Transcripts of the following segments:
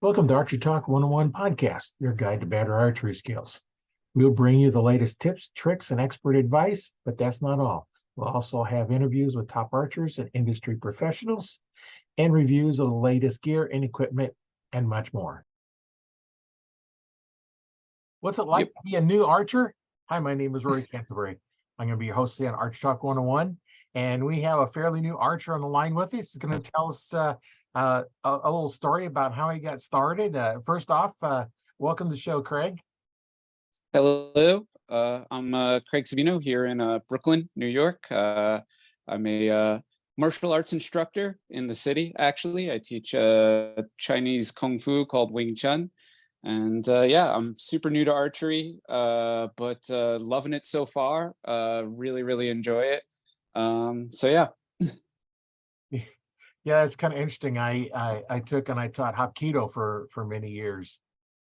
Welcome to Archery Talk 101 podcast, your guide to better archery skills. We'll bring you the latest tips, tricks, and expert advice, but that's not all. We'll also have interviews with top archers and industry professionals and reviews of the latest gear and equipment and much more. What's it like to be a new archer? Hi, my name is Rory Canterbury. I'm going to be your host today on Archery Talk 101, and we have a fairly new archer on the line with us. He's going to tell us a little story about how he got started. First off, welcome to the show, Craig. Hello, I'm Craig Savino here in Brooklyn, New York. I'm a martial arts instructor in the city, actually. I teach Chinese Kung Fu called Wing Chun. And yeah, I'm super new to archery, but loving it so far. Really enjoy it. So yeah. Yeah, it's kind of interesting. I took and I taught Hapkido for many years.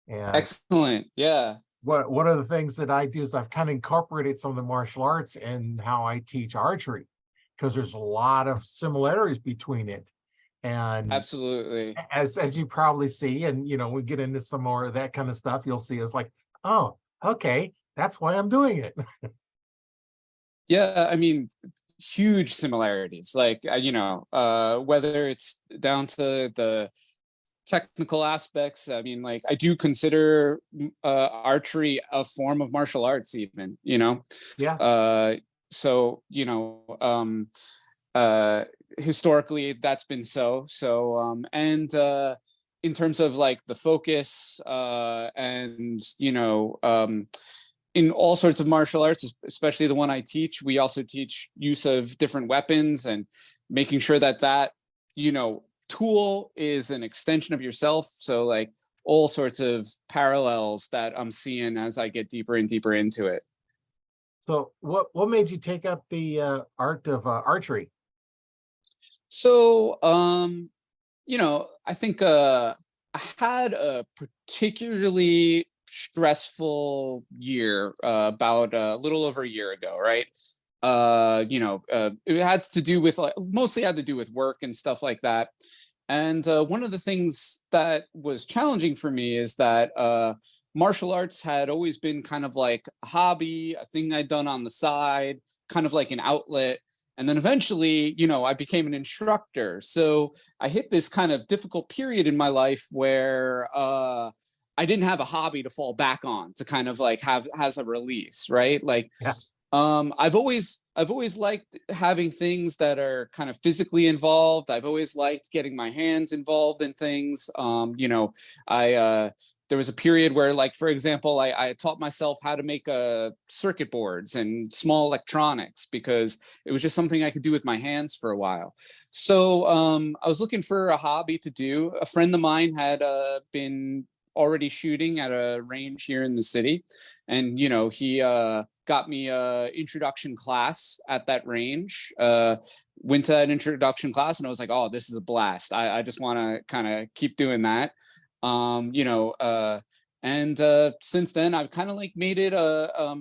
And excellent. Yeah. One of the things that I do is I've kind of incorporated some of the martial arts in how I teach archery, because there's a lot of similarities between it. And absolutely, as you probably see, and we get into some more of that kind of stuff, you'll see it's like, oh, okay, that's why I'm doing it. Yeah, I mean, huge similarities, like whether it's down to the technical aspects. I mean, like, I do consider archery a form of martial arts, even, Yeah. So historically that's been so and in terms of like the focus and in all sorts of martial arts, especially the one I teach, we also teach use of different weapons and making sure that tool is an extension of yourself. So like all sorts of parallels that I'm seeing as I get deeper and deeper into it. So what made you take up the art of archery? So I think I had a particularly stressful year about a little over a year ago, right? It had to do with mostly had to do with work and stuff like that. And one of the things that was challenging for me is that martial arts had always been kind of like a hobby, a thing I'd done on the side, kind of like an outlet. And then eventually, I became an instructor. So I hit this kind of difficult period in my life where I didn't have a hobby to fall back on to kind of like have as a release, right? Like, yeah. I've always liked having things that are kind of physically involved. I've always liked getting my hands involved in things. There was a period where, like, for example, I taught myself how to make circuit boards and small electronics because it was just something I could do with my hands for a while. So I was looking for a hobby to do. A friend of mine had been already shooting at a range here in the city, and he got me a introduction class at that range. Went to an introduction class and I was like, oh, this is a blast. I just want to kind of keep doing that. Since then I've kind of like made it a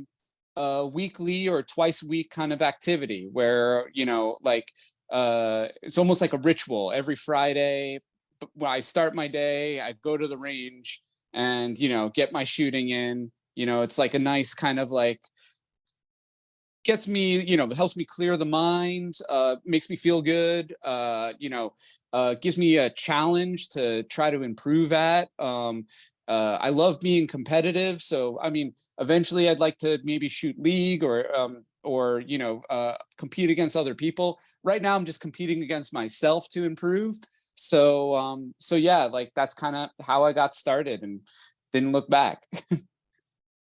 weekly or twice a week kind of activity where it's almost like a ritual. Every Friday when I start my day, I go to the range and get my shooting in. It's like a nice kind of like gets me, helps me clear the mind, makes me feel good, gives me a challenge to try to improve at. I love being competitive. So, I mean, eventually I'd like to maybe shoot league or compete against other people. Right now I'm just competing against myself to improve. So yeah, like that's kind of how I got started and didn't look back.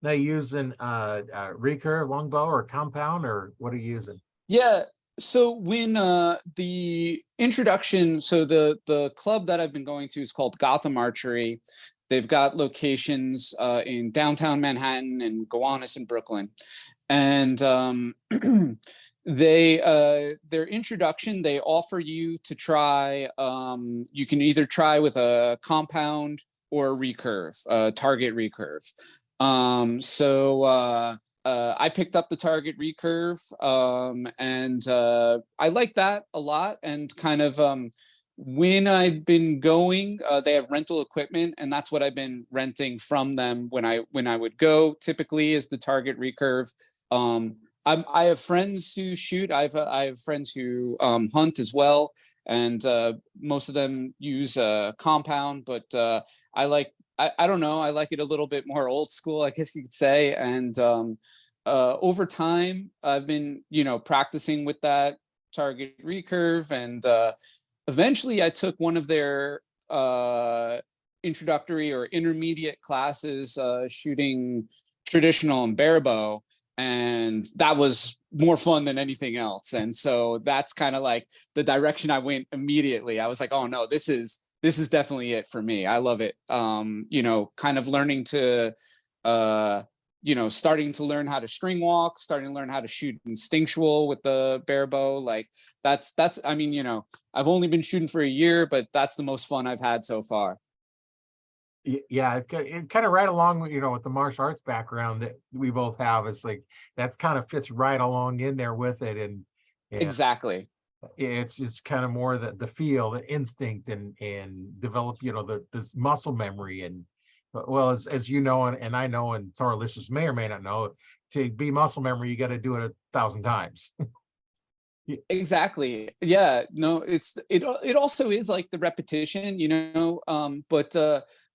Now using recurve, longbow, or compound, or what are you using? Yeah. So when the introduction, so the club that I've been going to is called Gotham Archery. They've got locations in downtown Manhattan and Gowanus in Brooklyn. And their introduction, they offer you to try, you can either try with a compound or a recurve, target recurve. I picked up the target recurve, and I like that a lot, and kind of When I've been going, they have rental equipment, and that's what I've been renting from them when I would go. Typically, is the target recurve. I have friends who shoot. I have friends who hunt as well, and most of them use a compound. But I don't know. I like it a little bit more old school, I guess you could say. And over time, I've been practicing with that target recurve, and eventually I took one of their introductory or intermediate classes shooting traditional and barebow, and that was more fun than anything else. And so that's kind of like the direction I went immediately. I was like, oh no, this is definitely it for me. I love it. Kind of learning to starting to learn how to string walk, starting to learn how to shoot instinctual with the barebow. Like that's I mean, I've only been shooting for a year, but that's the most fun I've had so far. Yeah, it kind of right along, with the martial arts background that we both have. It's like that's kind of fits right along in there with it, and Exactly. it's just kind of more the feel, the instinct, and develop, this muscle memory. And well, as you know, and I know, and some of our listeners may or may not know, to be muscle memory, you got to do it 1,000 times. Exactly. Yeah. No, it also is like the repetition,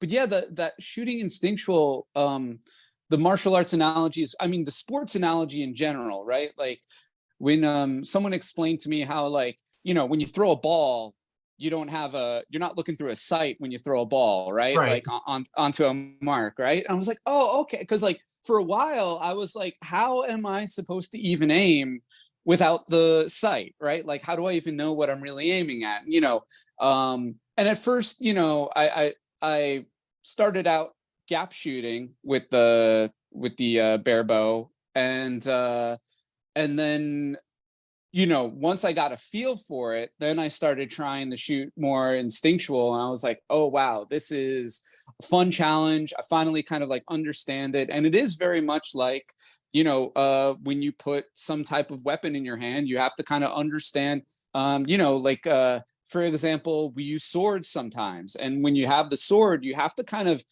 but yeah, that shooting instinctual, the martial arts analogies, I mean, the sports analogy in general, right? Like when someone explained to me how, like, when you throw a ball, you're not looking through a sight when you throw a ball, right? Right. Like onto a mark, right? And I was like, oh, okay. Cause like for a while I was like, how am I supposed to even aim without the sight, right? Like, how do I even know what I'm really aiming at? And at first, I started out gap shooting with the barebow, and then once I got a feel for it, then I started trying to shoot more instinctual, and I was like, oh wow, this is a fun challenge. I finally kind of like understand it, and it is very much like when you put some type of weapon in your hand, you have to kind of understand, for example, we use swords sometimes, and when you have the sword, you have to kind of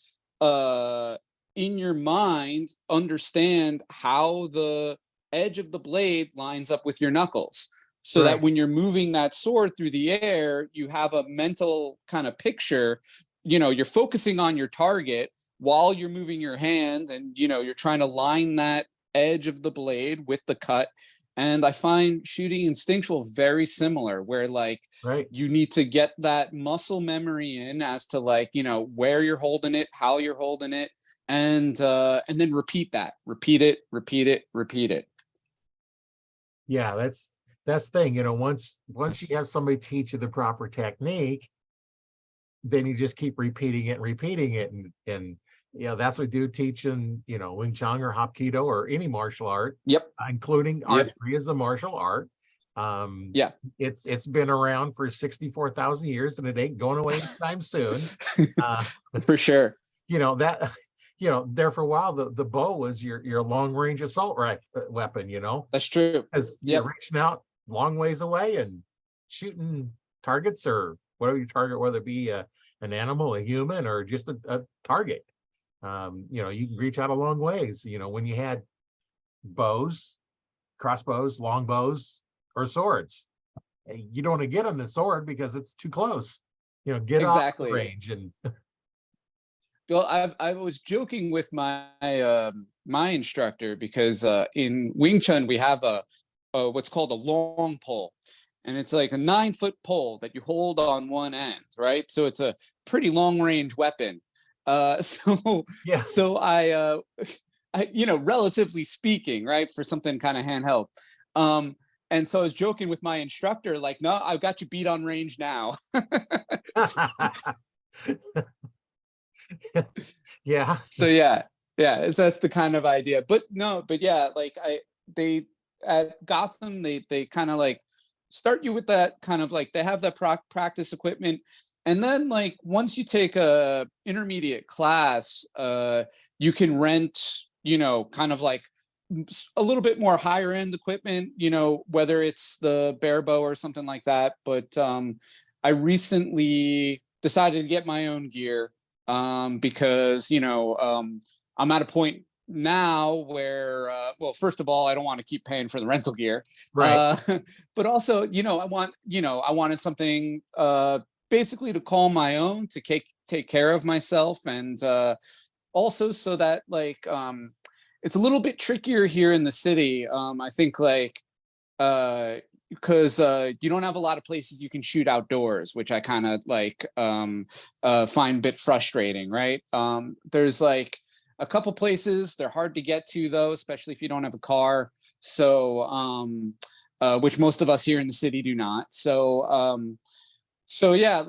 in your mind understand how the edge of the blade lines up with your knuckles, so that Right. when you're moving that sword through the air, you have a mental kind of picture. You're focusing on your target while you're moving your hand, and you're trying to line that edge of the blade with the cut. And I find shooting instinctual very similar, where like Right. you need to get that muscle memory in as to, like, where you're holding it, how you're holding it, and then repeat it. Yeah, that's the thing. Once you have somebody teach you the proper technique, then you just keep repeating it, and that's what we do teaching, Wing Chun or Hapkido or any martial art, Yep. including Yep. archery as a martial art. Yeah. It's been around for 64,000 years, and it ain't going away anytime soon. Uh, For sure. that there for a while, the bow was your long range assault weapon, That's true. because you're Yep. reaching out long ways away and shooting targets, or whatever you target, whether it be an animal, a human, or just a target. You can reach out a long ways. When you had bows, crossbows, longbows, or swords, you don't want to get on the sword because it's too close. Get off the Exactly. range. And Well, I was joking with my my instructor, because in Wing Chun we have a what's called a long pole, and it's like a 9-foot pole that you hold on one end, right? So it's a pretty long range weapon. So yeah, so relatively speaking, right, for something kind of handheld. Um, and so I was joking with my instructor, like, no, I've got you beat on range now. yeah, So yeah, that's the kind of idea. But no, but yeah, like they at Gotham, they kind of like start you with that kind of like, they have that practice equipment, and then like once you take a intermediate class, you can rent, kind of like a little bit more higher end equipment, whether it's the barebow or something like that. But I recently decided to get my own gear, because, I'm at a point now where, well, first of all, I don't want to keep paying for the rental gear. Right. But also, I wanted something, basically to call my own, to take care of myself. And, also so that it's a little bit trickier here in the city. I think because you don't have a lot of places you can shoot outdoors, which I kind of find a bit frustrating, right? There's a couple places. They're hard to get to though, especially if you don't have a car. So which most of us here in the city do not. So yeah,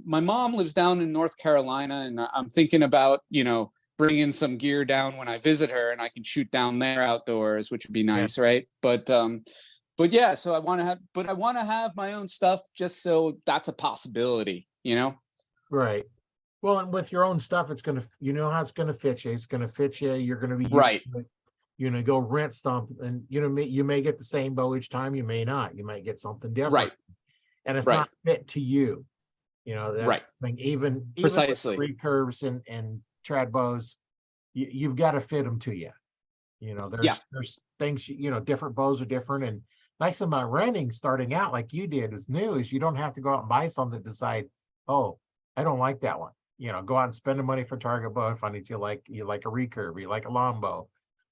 my mom lives down in North Carolina, and I'm thinking about, bringing some gear down when I visit her, and I can shoot down there outdoors, which would be nice, right? But yeah, so I want to have my own stuff, just so that's a possibility, Right. Well, and with your own stuff, it's gonna, how it's gonna fit you. It's gonna fit you. You're gonna be used Right. to it. Go rent something, and you may get the same bow each time. You may not. You might get something different. Right. And it's Right. not fit to you. That Right. thing, even Precisely. with recurves and trad bows, you've got to fit them to you. There's things, different bows are different. And nice about renting, starting out like you did, is new, is you don't have to go out and buy something to decide, oh, I don't like that one. Go out and spend the money for target bow and find that you like a recurve, you like a longbow.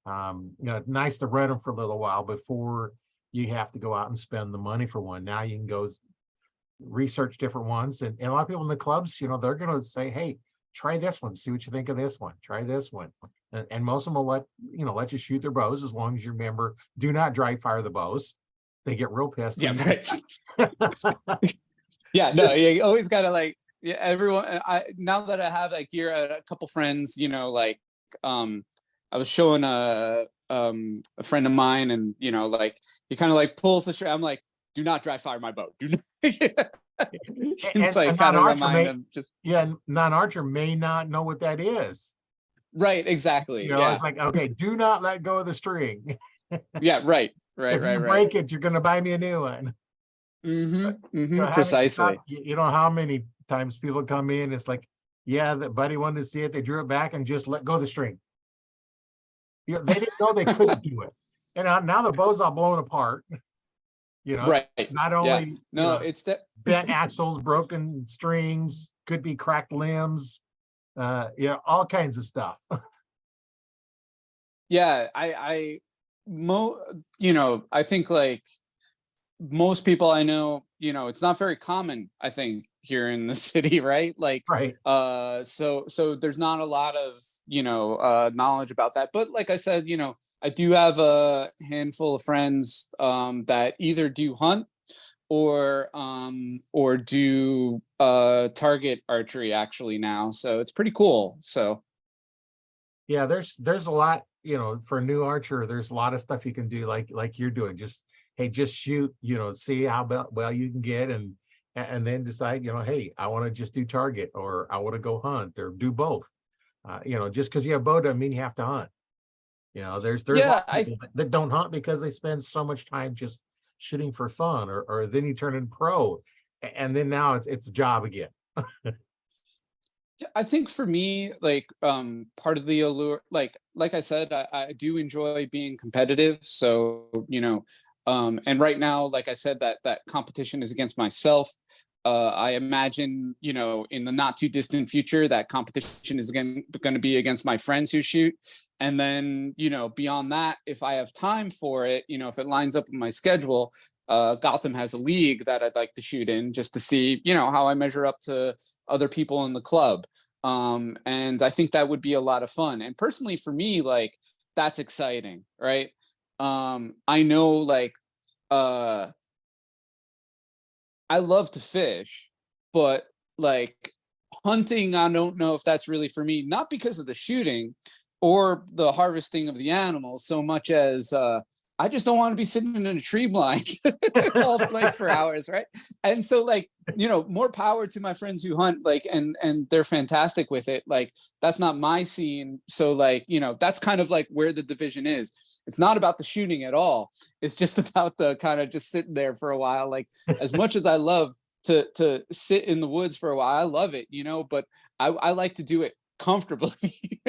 It's nice to rent them for a little while before you have to go out and spend the money for one. Now you can go research different ones, and a lot of people in the clubs, they're going to say, hey, try this one, see what you think of this one, try this one. And most of them will let you shoot their bows, as long as you remember, do not dry fire the bows. They get real pissed. Yeah, right. Yeah, no, you always gotta everyone. Now that I have gear, a couple friends, I was showing a friend of mine, and he kind of pulls the string. I'm like, do not dry fire my boat. Do not. It's kind of remind them just. Yeah, non-archer may not know what that is. Right, exactly. Yeah. It's like, okay, do not let go of the string. Yeah, right. If you break it, you're going to buy me a new one. Precisely. How many times people come in, it's like, yeah, the buddy wanted to see it, they drew it back and just let go of the string. They didn't know they couldn't do it. And now the bow's all blown apart. Right. Not only it's that bent axles, broken strings, could be cracked limbs, all kinds of stuff. Yeah, I think most people I know, it's not very common, I think, here in the city, right? Right. So there's not a lot of, knowledge about that. But like I said, I do have a handful of friends that either do hunt or do target archery actually now. So it's pretty cool. So yeah, there's a lot, for a new archer, there's a lot of stuff you can do like you're doing. Just shoot, see how well you can get, and then decide, hey, I want to just do target, or I want to go hunt, or do both. Just because you have bow doesn't mean you have to hunt. There's a lot of people that don't hunt because they spend so much time just shooting for fun, or then you turn in pro, and then now it's a job again. I think for me, part of the allure, like I said, I do enjoy being competitive. So, and right now, like I said, that competition is against myself. I imagine, in the not too distant future, that competition is going to be against my friends who shoot. And then, beyond that, if I have time for it, if it lines up with my schedule, Gotham has a league that I'd like to shoot in, just to see, how I measure up to other people in the club. And I think that would be a lot of fun. And personally, for me, that's exciting, right? I know, I love to fish, but hunting, I don't know if that's really for me, not because of the shooting or the harvesting of the animals, so much as I just don't want to be sitting in a tree blind all for hours, right? And so more power to my friends who hunt, and they're fantastic with it. That's not my scene. So that's kind of where the division is. It's not about the shooting at all. It's just about the kind of just sitting there for a while. As much as I love to sit in the woods for a while. I love it, but I like to do it comfortably.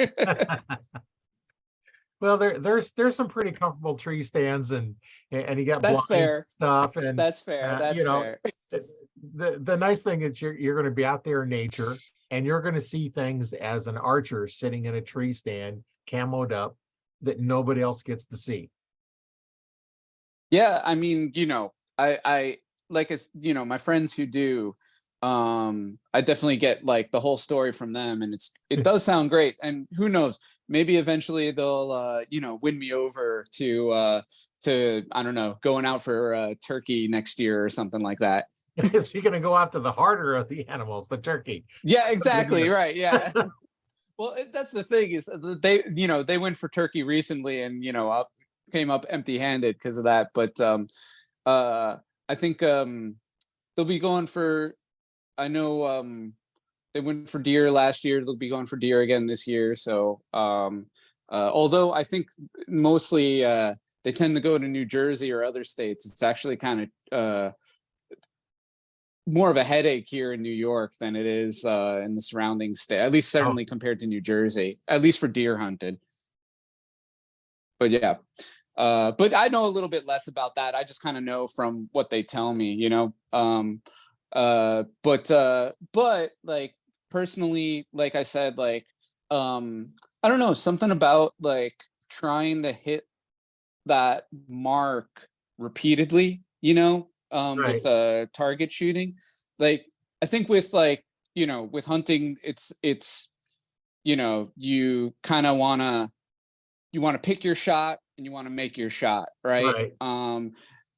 Well, there's some pretty comfortable tree stands, and you got That's blinds and fair. stuff, and That's fair. you That's know, fair. the nice thing is you're going to be out there in nature, and you're going to see things as an archer sitting in a tree stand, camoed up, that nobody else gets to see. Yeah, I mean, I like my friends who do, I definitely get like the whole story from them, and it does sound great. And who knows, maybe eventually they'll win me over to I don't know, going out for turkey next year or something like that. So you're going to go after the harder of the animals, the turkey. Yeah, exactly. Right. Yeah. Well, that's the thing is they went for turkey recently, and I came up empty-handed because of that. But I think they'll be going for. I know they went for deer last year. They'll be going for deer again this year. So although I think mostly they tend to go to New Jersey or other states, it's actually kind of more of a headache here in New York than it is in the surrounding state, at least certainly compared to New Jersey, at least for deer hunted. But yeah, but I know a little bit less about that. I just kind of know from what they tell me, but like personally, like I said, like I don't know, something about like trying to hit that mark repeatedly, Right. with target shooting. Like I think with like, with hunting, it's you kind of you want to pick your shot and you want to make your shot, right? Right.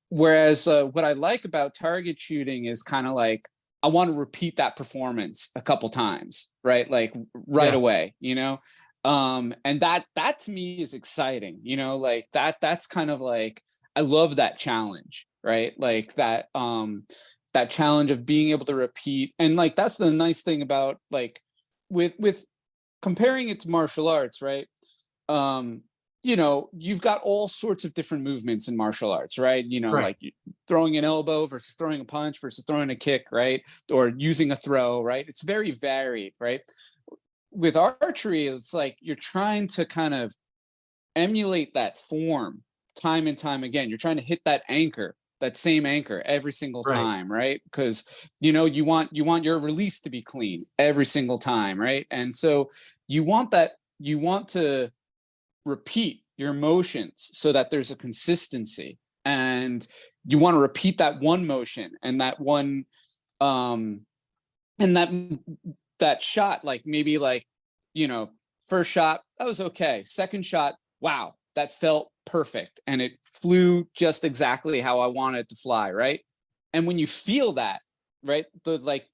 Whereas what I like about target shooting is kind of like I want to repeat that performance a couple times, right? Like right Yeah. away, and that to me is exciting, like that's kind of like I love that challenge, right? Like that that challenge of being able to repeat. And like that's the nice thing about like with comparing it to martial arts, right? You've got all sorts of different movements in martial arts, right? Right. Like throwing an elbow versus throwing a punch versus throwing a kick, right? Or using a throw, right? It's very varied, right? With archery, it's like you're trying to kind of emulate that form time and time again. You're trying to hit that anchor, that same anchor every single Right. time, right? Because you want your release to be clean every single time, right? And so you want to repeat your motions so that there's a consistency, and you want to repeat that one motion and that one and that shot, like maybe like first shot that was okay, second shot, wow, that felt perfect and it flew just exactly how I wanted it to fly, right? And when you feel that, right, the like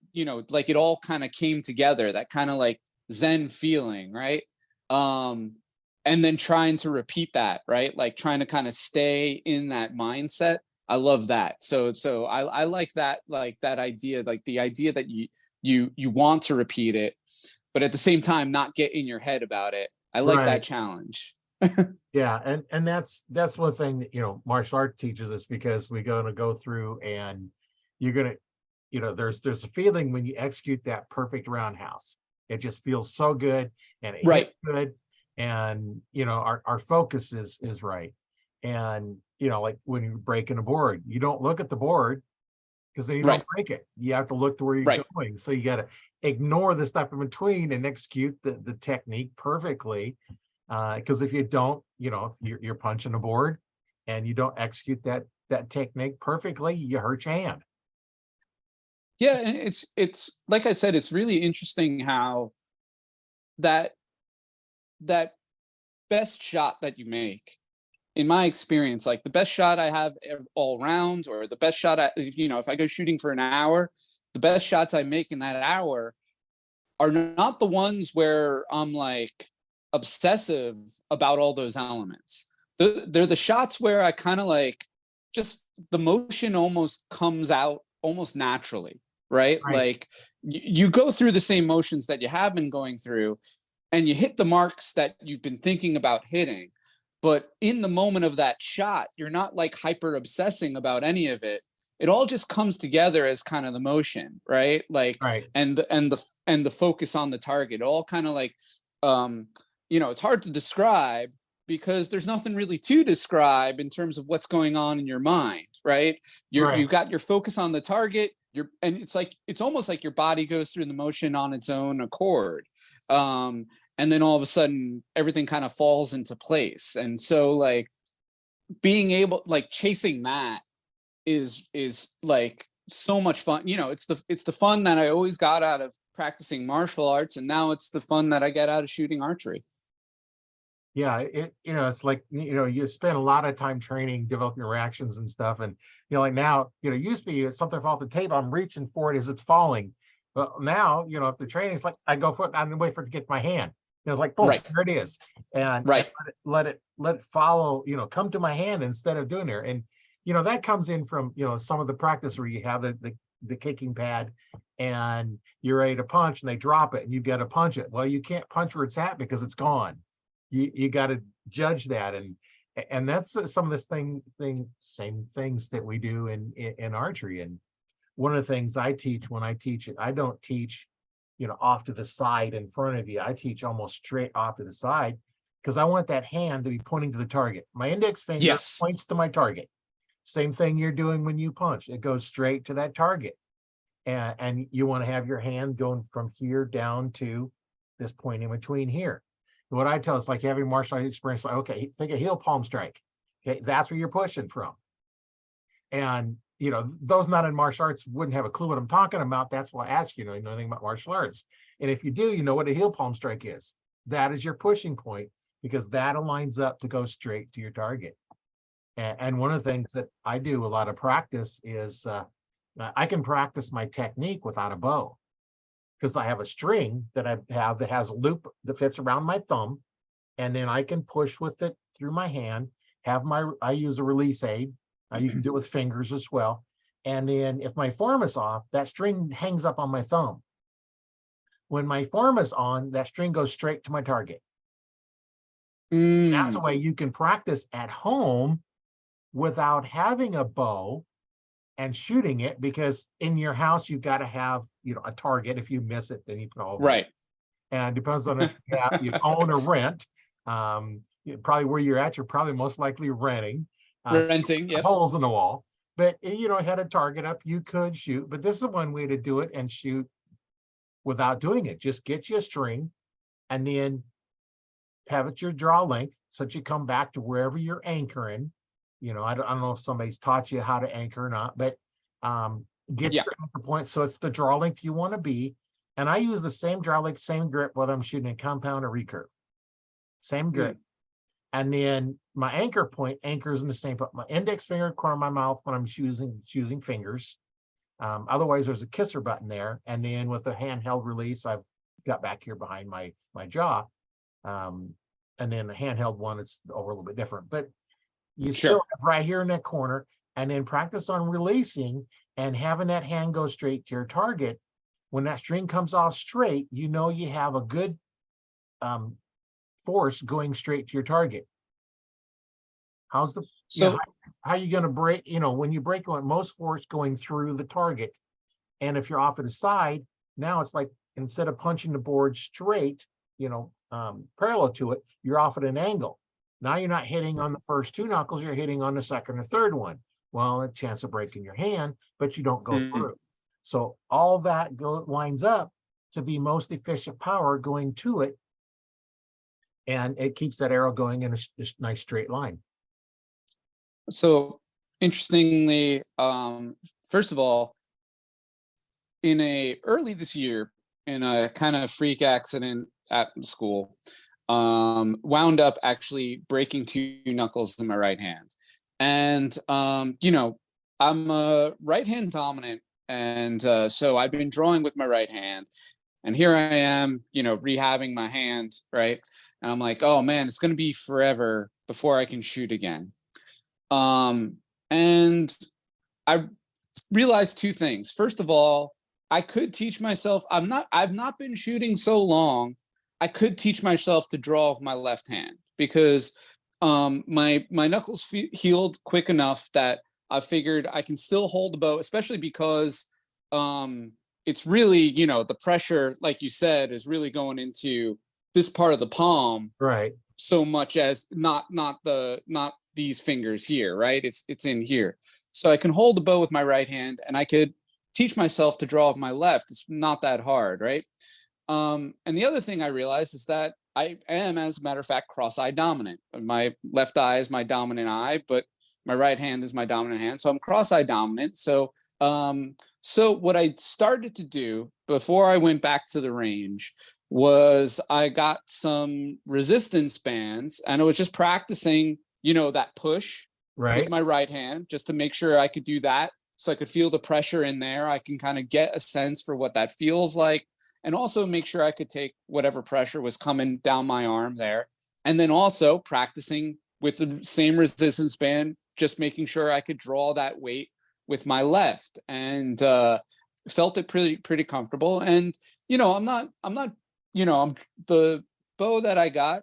like it all kind of came together, that kind of like zen feeling, right? And then trying to repeat that, right? Like trying to kind of stay in that mindset. I love that. So I like that idea, like the idea that you want to repeat it, but at the same time not get in your head about it. I like that Right. challenge. Yeah, and that's one thing that martial art teaches us, because we're going to go through, and you're going to there's a feeling when you execute that perfect roundhouse. It just feels so good, and it Right. hits good, and our focus is right. And like when you're breaking a board, you don't look at the board, because then you don't Right. break it. You have to look to where you're Right. going. So you got to ignore the stuff in between and execute the technique perfectly. Because if you don't, you're punching a board and you don't execute that technique perfectly, you hurt your hand. Yeah, and it's like I said, it's really interesting how that that best shot that you make, in my experience, like the best shot I have all round, or the best shot if I go shooting for an hour, the best shots I make in that hour are not the ones where I'm like obsessive about all those elements. They're the shots where I kind of like just the motion almost comes out almost naturally, right? Right. Like you go through the same motions that you have been going through, and you hit the marks that you've been thinking about hitting. But in the moment of that shot, you're not like hyper obsessing about any of it. it all just comes together as kind of the motion, right? Like, Right. and the focus on the target, all kind of like, it's hard to describe because there's nothing really to describe in terms of what's going on in your mind, right? You've got your focus on the target, and it's almost like your body goes through the motion on its own accord. And then all of a sudden everything kind of falls into place. And so like being able, like chasing that is like so much fun. It's the fun that I always got out of practicing martial arts, and now it's the fun that I get out of shooting archery. Yeah, it's like, you spend a lot of time training, developing reactions and stuff. And, like now, used to be something fall off the table, I'm reaching for it as it's falling. But now, if the training is like, I go for it, I'm wait for it to get to my hand. It's like, boom, Right. there it is. And let it follow, come to my hand instead of doing there. And, that comes in from, some of the practice where you have the kicking pad and you're ready to punch and they drop it and you got to punch it. Well, you can't punch where it's at because it's gone. You got to judge that, and that's some of this same things that we do in archery. And one of the things I teach when I teach it, I don't teach off to the side in front of you. I teach almost straight off to the side because I want that hand to be pointing to the target. My index finger points to my target. Same thing you're doing when you punch, it goes straight to that target. And you want to have your hand going from here down to this point in between here. What I tell is like having martial arts experience, like, okay, think a heel palm strike. Okay, that's where you're pushing from. And those not in martial arts wouldn't have a clue what I'm talking about. That's why I ask you know anything about martial arts. And if you do, you know what a heel palm strike is. That is your pushing point because that aligns up to go straight to your target. And one of the things that I do a lot of practice is I can practice my technique without a bow. Because I have a string that I have that has a loop that fits around my thumb, and then I can push with it through my hand. I use a release aid. You can do it with fingers as well. And then if my form is off, that string hangs up on my thumb. When my form is on, that string goes straight to my target. That's a way you can practice at home without having a bow and shooting it, because in your house you've got to have a target. If you miss it, then you put all right. And it depends on if you own or rent. Probably where you're at, you're probably most likely renting. Renting, yep. Holes in the wall, but had a target up, you could shoot. But this is one way to do it and shoot without doing it. Just get you a string, and then have it your draw length, so that you come back to wherever you're anchoring. I don't know if somebody's taught you how to anchor or not, but get your anchor point. So it's the draw length you want to be. And I use the same draw length, same grip, whether I'm shooting a compound or recurve. Same grip. And then my anchor point anchors in the same point. My index finger, corner of my mouth when I'm choosing fingers. Otherwise, there's a kisser button there. And then with the handheld release, I've got back here behind my jaw. And then the handheld one, it's over a little bit different. But you still have right here in that corner, and then practice on releasing and having that hand go straight to your target. When that string comes off straight, you have a good force going straight to your target. How are you going to break? When you break, most force going through the target. And if you're off to the side, now it's like instead of punching the board straight, parallel to it, you're off at an angle. Now you're not hitting on the first two knuckles, you're hitting on the second or third one. Well, a chance of breaking your hand, but you don't go through. So all that lines up to be most efficient power going to it. And it keeps that arrow going in a nice straight line. So interestingly, first of all, early this year, in a kind of freak accident at school, wound up actually breaking two knuckles in my right hand. And, I'm a right hand dominant. And so I've been drawing with my right hand. And here I am, rehabbing my hand, right? And I'm like, oh man, it's going to be forever before I can shoot again. And I realized two things. First of all, I could teach myself, I've not been shooting so long. I could teach myself to draw with my left hand because my knuckles healed quick enough that I figured I can still hold the bow, especially because it's really, you know, the pressure, like you said, is really going into this part of the palm, Right. so much as not these fingers here, right? It's in here. So I can hold the bow with my right hand, and I could teach myself to draw with my left. It's not that hard, right? And the other thing I realized is that I am, as a matter of fact, cross-eye dominant. My left eye is my dominant eye, but my right hand is my dominant hand. So I'm cross-eye dominant. So what I started to do before I went back to the range was I got some resistance bands, and I was just practicing, you know, that push with my right hand, just to make sure I could do that. So I could feel the pressure in there. I can kind of get a sense for what that feels like, and also make sure I could take whatever pressure was coming down my arm there. And then also practicing with the same resistance band, just making sure I could draw that weight with my left, and felt it pretty comfortable. And, you know, I'm not, you know, the bow that I got,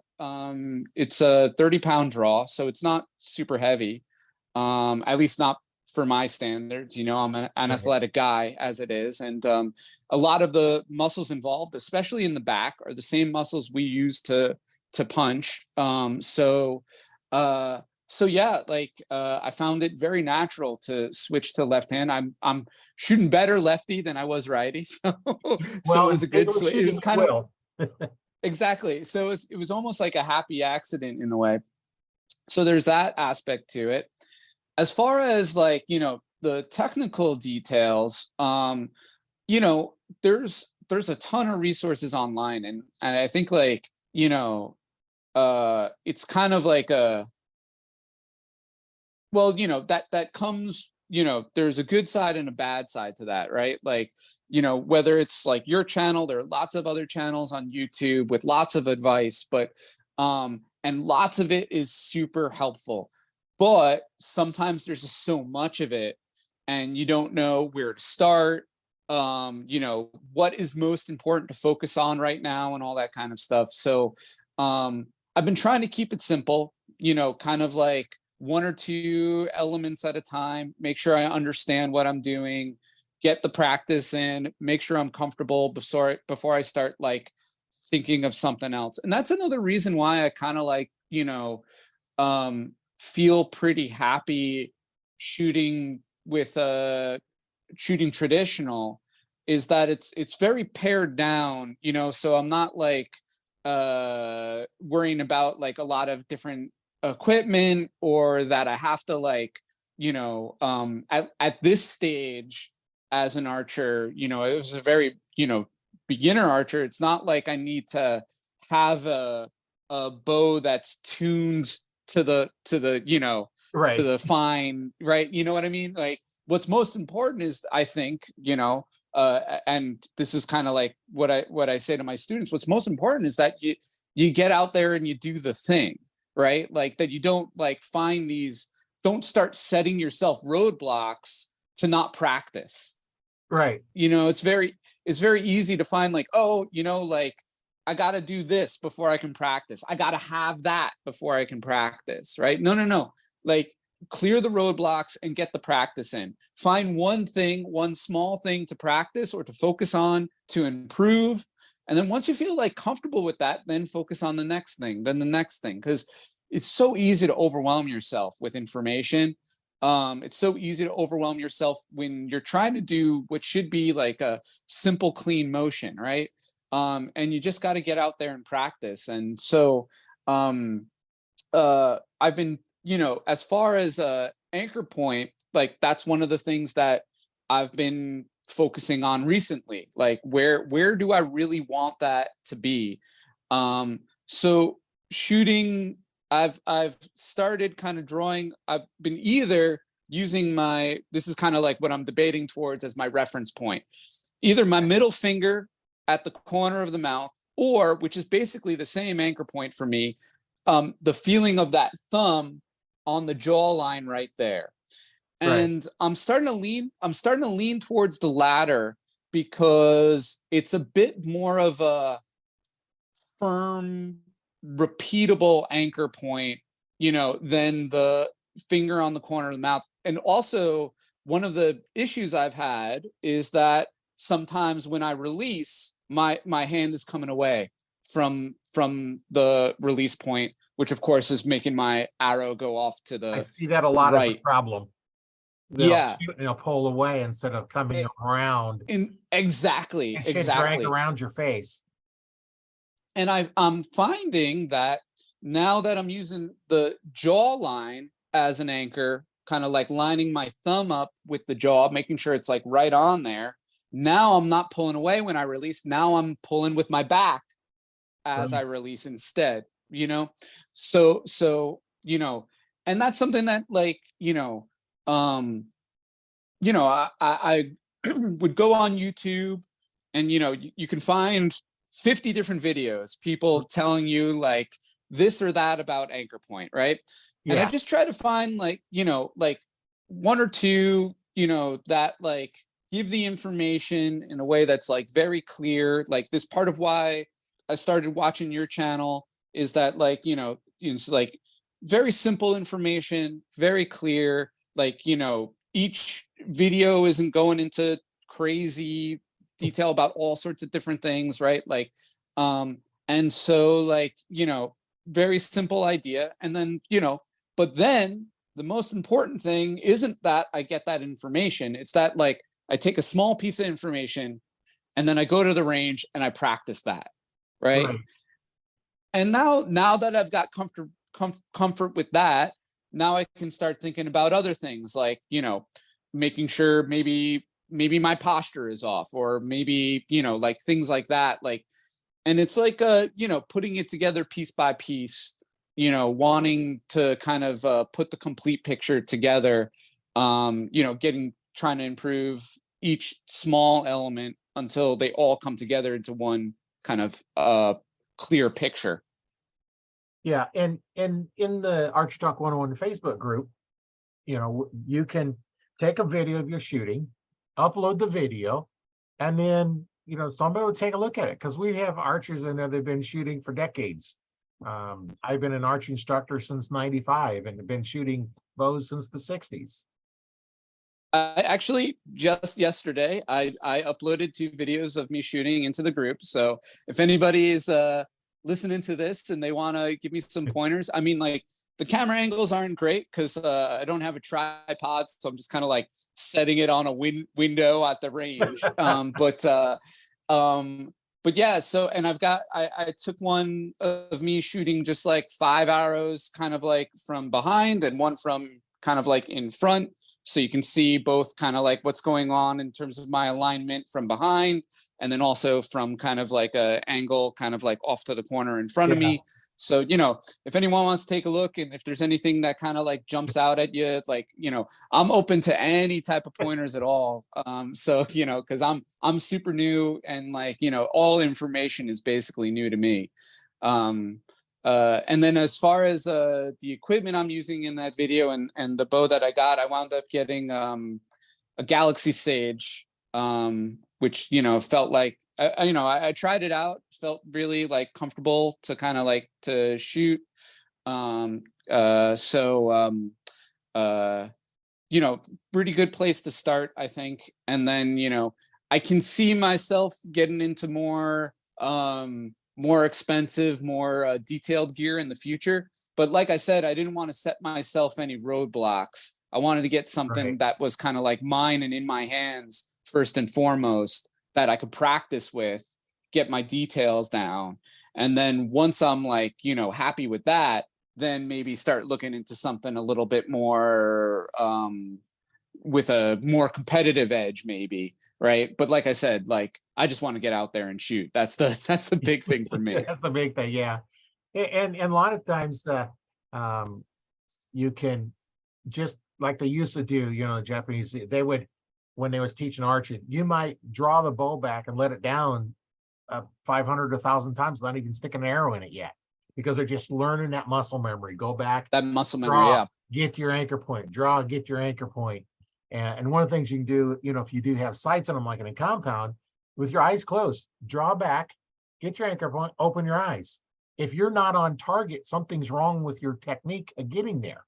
it's a 30-pound draw, so it's not super heavy, at least not for my standards. You know, I'm an athletic guy as it is. And a lot of the muscles involved, especially in the back, are the same muscles we use to punch. So yeah, like I found it very natural to switch to left hand. I'm shooting better lefty than I was righty. So, so it was a good switch. It was kind of exactly. So it was almost like a happy accident in a way. So there's that aspect to it. As far as, like, you know, the technical details, you know, there's a ton of resources online, and I think, like, you know, it's kind of like a, well, you know, that comes, you know, there's a good side and a bad side to that, right? Like, you know, whether it's like your channel, there are lots of other channels on YouTube with lots of advice, but and lots of it is super helpful. But sometimes there's just so much of it, and you don't know where to start. You know, what is most important to focus on right now, and all that kind of stuff. So I've been trying to keep it simple, you know, kind of like one or two elements at a time, make sure I understand what I'm doing, get the practice in, make sure I'm comfortable before I start, like, thinking of something else. And that's another reason why I kind of, like, you know, feel pretty happy shooting with shooting traditional, is that it's very pared down, you know, so I'm not like worrying about like a lot of different equipment, or that I have to, like, you know, at this stage as an archer, you know, it was a very, you know, beginner archer. It's not like I need to have a bow that's tuned to the you know, to the fine, right? You know what I mean? Like, what's most important is, I think, you know, and this is kind of like what I say to my students, what's most important is that you get out there and you do the thing, right? Like, that you don't, like, find these, don't start setting yourself roadblocks to not practice. Right. You know, it's very easy to find, like, oh, you know, like, I got to do this before I can practice. I got to have that before I can practice, right? No. Like, clear the roadblocks and get the practice in. Find one thing, one small thing to practice or to focus on, to improve. And then once you feel, like, comfortable with that, then focus on the next thing, then the next thing. Because it's so easy to overwhelm yourself with information. It's so easy to overwhelm yourself when you're trying to do what should be like a simple, clean motion, right? And you just got to get out there and practice. And so I've been, you know, as far as anchor point, like, that's one of the things that I've been focusing on recently. Like, where do I really want that to be? So shooting, I've started kind of drawing. I've been either using this is kind of like what I'm debating towards as my reference point, either my middle finger at the corner of the mouth, or, which is basically the same anchor point for me, the feeling of that thumb on the jawline right there. And I'm starting to lean towards the latter, because it's a bit more of a firm, repeatable anchor point, you know, than the finger on the corner of the mouth. And also, one of the issues I've had is that sometimes when I release, my hand is coming away from the release point, which of course is making my arrow go off to I the see that a lot as a right. problem. Yeah. Shoot and they'll pull away instead of coming around. Exactly. It should drag Exactly. around your face. And I'm finding that now that I'm using the jaw line as an anchor, kind of like lining my thumb up with the jaw, making sure it's like right on there. Now I'm not pulling away when I release. Now I'm pulling with my back as I release instead, you know? So, you know, and that's something that like, I would go on YouTube and, you can find 50 different videos, people telling you like this or that about anchor point, right? And I just try to find like, like one or two, that like give the information in a way that's like very clear. Like this part of why I started watching your channel is that like, it's like very simple information, very clear, like, each video isn't going into crazy detail about all sorts of different things, right? Like, and so like, very simple idea. And then, but then the most important thing isn't that I get that information. It's that like, I take a small piece of information and then I go to the range and I practice that. Right. And now that I've got comfort with that, now I can start thinking about other things like, making sure maybe my posture is off, or maybe, like things like that. Like, and it's like, putting it together piece by piece, wanting to kind of put the complete picture together, trying to improve each small element until they all come together into one kind of clear picture. Yeah, and in the Archery Talk 101 Facebook group, you can take a video of your shooting, upload the video, and then somebody will take a look at it, because we have archers in there that've been shooting for decades. I've been an archery instructor since '95 and have been shooting bows since the '60s. Actually, just yesterday, I uploaded 2 videos of me shooting into the group. So if anybody is listening to this and they want to give me some pointers, I mean, like the camera angles aren't great because I don't have a tripod, so I'm just kind of like setting it on a window at the range. But yeah, so, and I took one of me shooting just like 5 arrows kind of like from behind and one from kind of like in front. So you can see both kind of like what's going on in terms of my alignment from behind, and then also from kind of like a angle kind of like off to the corner in front of me. So, if anyone wants to take a look and if there's anything that kind of like jumps out at you, like, I'm open to any type of pointers at all. So, because I'm super new and like, all information is basically new to me. And then as far as the equipment I'm using in that video and the bow that I got, I wound up getting a Galaxy Sage, which, felt like, I tried it out, felt really like comfortable to kind of like to shoot. Pretty good place to start, I think. And then, I can see myself getting into more expensive, more detailed gear in the future. But like I said, I didn't want to set myself any roadblocks. I wanted to get something that was kind of like mine and in my hands first and foremost, that I could practice with, get my details down. And then once I'm like, happy with that, then maybe start looking into something a little bit more with a more competitive edge, maybe. Right. But like I said, like, I just want to get out there and shoot. That's the big thing for me. That's the big thing. Yeah. And a lot of times you can just like they used to do, the Japanese, they would, when they was teaching archery, you might draw the bow back and let it down 500 to 1,000 times without even sticking an arrow in it yet, because they're just learning that muscle memory. Go back, that muscle memory, draw, yeah. Get your anchor point, draw, get your anchor point. And one of the things you can do, if you do have sights on them, like in a compound, with your eyes closed, draw back, get your anchor point, open your eyes. If you're not on target, something's wrong with your technique of getting there.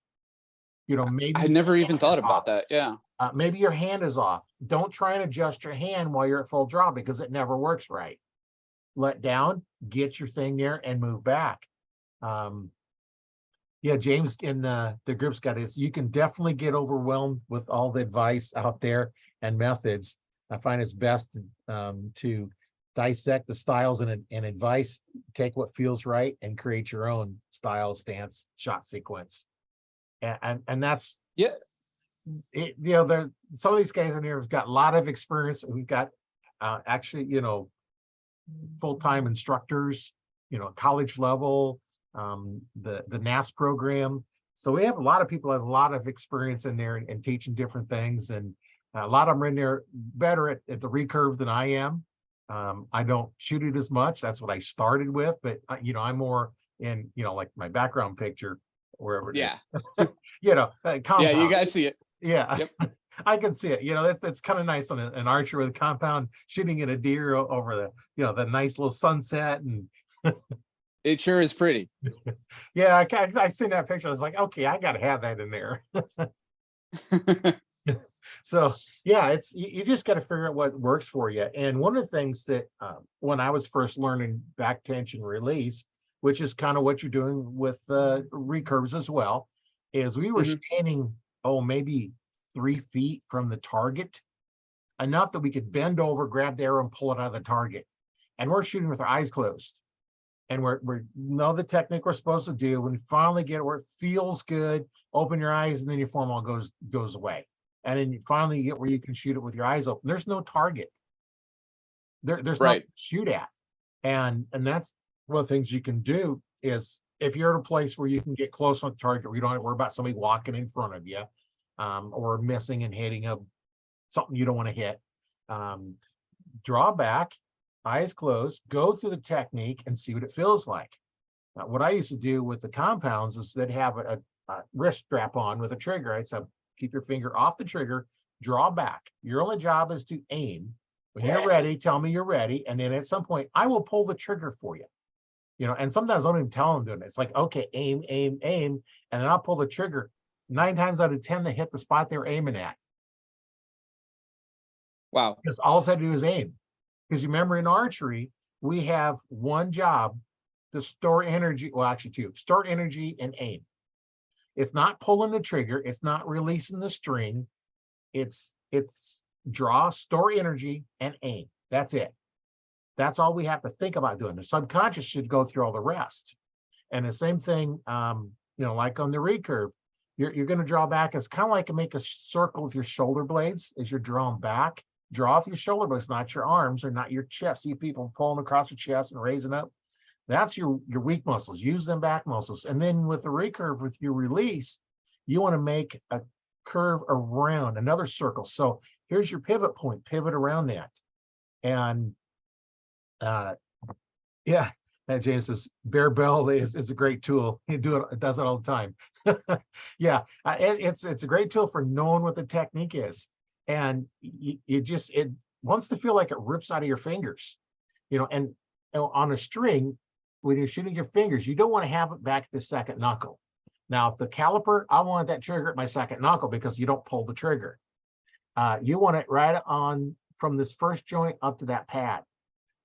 Maybe I never even thought about that. Yeah. maybe your hand is off. Don't try and adjust your hand while you're at full draw because it never works right. Let down, get your thing there and move back. Yeah, James in the group's got this. You can definitely get overwhelmed with all the advice out there and methods. I find it's best to dissect the styles and advice, take what feels right and create your own style, stance, shot sequence. And that's Yeah. it. There some of these guys in here have got a lot of experience. We've got actually, full-time instructors, college level, the NAS program. So we have a lot of people have a lot of experience in there and teaching different things. And a lot of them are in there better at the recurve than I am. I don't shoot it as much. That's what I started with, but I'm more in, like my background picture, wherever it is. Yeah. Compound. Yeah, you guys see it. Yeah. Yep. I can see it. It's kind of nice on an archer with a compound shooting at a deer over the nice little sunset. And It sure is pretty. yeah, I seen that picture. I was like, okay, I got to have that in there. So yeah, you just got to figure out what works for you. And one of the things that when I was first learning back tension release, which is kind of what you're doing with recurves as well, is we were standing, maybe 3 feet from the target, enough that we could bend over, grab the arrow and pull it out of the target. And we're shooting with our eyes closed. And we know the technique we're supposed to do. When you finally get it where it feels good, open your eyes, and then your form all goes away. And then you finally get where you can shoot it with your eyes open. There's no target. There's nothing to shoot at. And that's one of the things you can do is if you're at a place where you can get close on the target, where you don't have to worry about somebody walking in front of you, or missing and hitting something you don't want to hit. Draw back, eyes closed, go through the technique and see what it feels like. What I used to do with the compounds is they'd have a wrist strap on with a trigger. I'd say, keep your finger off the trigger, draw back. Your only job is to aim. When you're ready, tell me you're ready. And then at some point, I will pull the trigger for you. And sometimes I don't even tell them doing it. It's like, okay, aim, aim, aim. And then I'll pull the trigger. 9 times out of 10, they hit the spot they were aiming at. Wow. Because all I had to do is aim. Because you remember in archery, we have one job to store energy. Well, actually 2, store energy and aim. It's not pulling the trigger. It's not releasing the string. It's draw, store energy, and aim. That's it. That's all we have to think about doing. The subconscious should go through all the rest. And the same thing, like on the recurve, you're going to draw back. It's kind of like make a circle with your shoulder blades as you're drawing back. Draw off your shoulder blades, not your arms or not your chest. See people pulling across your chest and raising up. That's your weak muscles. Use them back muscles. And then with the recurve, with your release, you want to make a curve around another circle. So here's your pivot point, pivot around that. And yeah, that James says bare bell is a great tool. It does it all the time. Yeah, it's a great tool for knowing what the technique is. And it wants to feel like it rips out of your fingers, and on a string, when you're shooting your fingers, you don't want to have it back at the second knuckle. Now, if the caliper, I want that trigger at my second knuckle because you don't pull the trigger. You want it right on from this first joint up to that pad.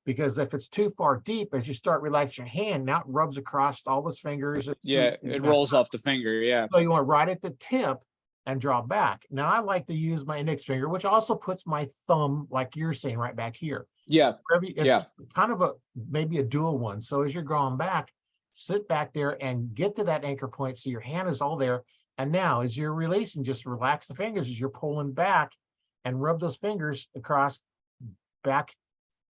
Because if it's too far deep, as you start relaxing your hand, now it rubs across all those fingers. It rolls off the finger. Yeah. So you want right at the tip and draw back. Now I like to use my index finger, which also puts my thumb, like you're saying, right back here. Yeah. It's kind of maybe a dual one. So as you're going back, sit back there and get to that anchor point. So your hand is all there. And now as you're releasing, just relax the fingers as you're pulling back and rub those fingers across back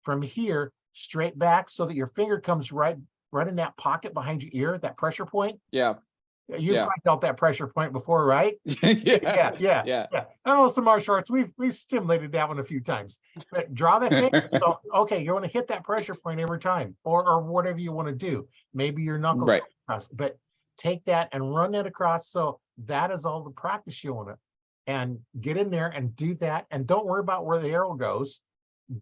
from here straight back so that your finger comes right in that pocket behind your ear, that pressure point. Yeah. You've probably felt that pressure point before, right? Yeah. I know some martial arts, we've stimulated that one a few times. But draw that finger. So, okay, you want to hit that pressure point every time, or whatever you want to do. Maybe your knuckle across, but take that and run it across. So that is all the practice you want to, and get in there and do that. And don't worry about where the arrow goes.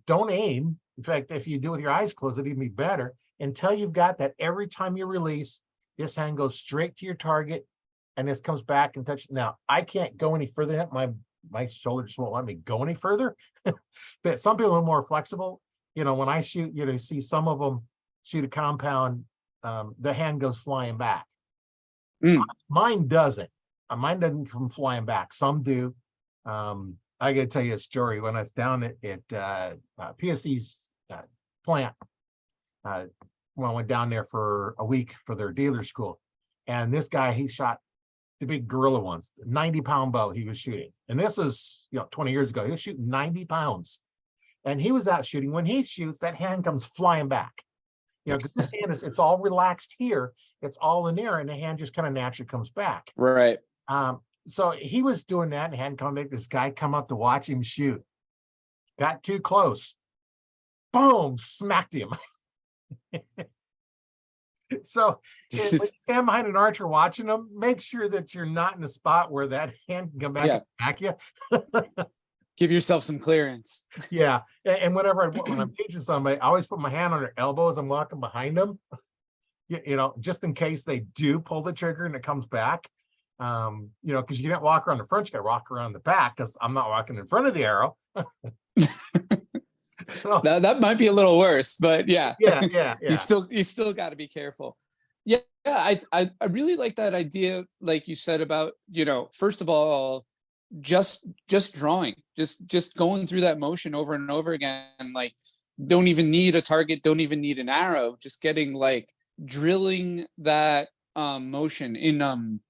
Don't aim. In fact, if you do with your eyes closed, it'd even be better until you've got that. Every time you release, this hand goes straight to your target. and this comes back and touch. Now I can't go any further than that. My shoulder just won't let me go any further. But some people are more flexible. When I shoot, you see some of them shoot a compound, the hand goes flying back. Mine doesn't. Mine doesn't come flying back. Some do. I got to tell you a story. When I was down at PSE's plant, when I went down there for a week for their dealer school, and this guy, he shot the big gorilla ones, 90-pound bow he was shooting. And this was 20 years ago. He was shooting 90 pounds. And he was out shooting. When he shoots, that hand comes flying back. Because this hand it's all relaxed here. It's all in there, and the hand just kind of naturally comes back. Right. So he was doing that and hadn't come back. This guy come up to watch him shoot. Got too close. Boom, smacked him. So when you stand behind an archer watching them, make sure that you're not in a spot where that hand can come back and smack you. Give yourself some clearance. Yeah. And when I'm teaching somebody, I always put my hand on their elbow as I'm walking behind them, just in case they do pull the trigger and it comes back. Because you can't walk around the front, you got to walk around the back, because I'm not walking in front of the arrow. So, that might be a little worse, but yeah. You still got to be careful. Yeah, I really like that idea, like you said, about first of all, just drawing, just going through that motion over and over again. Like, don't even need a target, don't even need an arrow, just getting drilling that motion in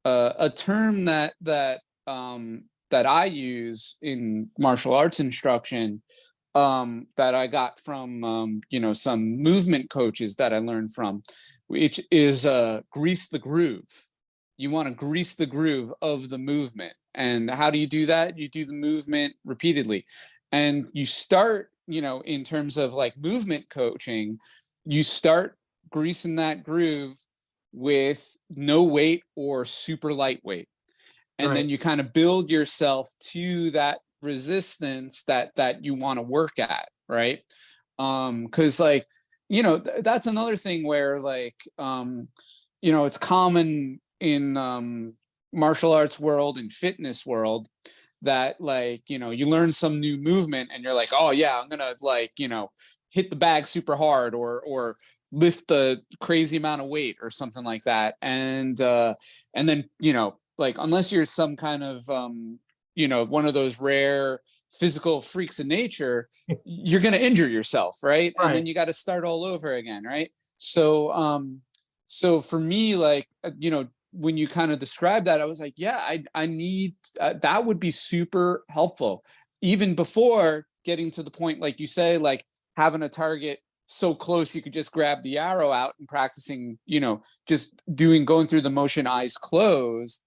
a term that I use in martial arts instruction, that I got from some movement coaches that I learned from, which is grease the groove. You want to grease the groove of the movement. And how do you do that? You do the movement repeatedly. And you start, in terms of movement coaching, you start greasing that groove with no weight or super lightweight. And then you kind of build yourself to that resistance that you want to work at, right? Because that's another thing where it's common in martial arts world and fitness world that you learn some new movement and you're like, oh yeah, I'm gonna hit the bag super hard or lift the crazy amount of weight or something like that, and then unless you're some kind of one of those rare physical freaks of nature, you're going to injure yourself, right? And then you got to start all over again, right? So for me, when you kind of described that, I was like, yeah, I need that would be super helpful, even before getting to the point, like you say, having a target so close you could just grab the arrow out and practicing, just going through the motion eyes closed,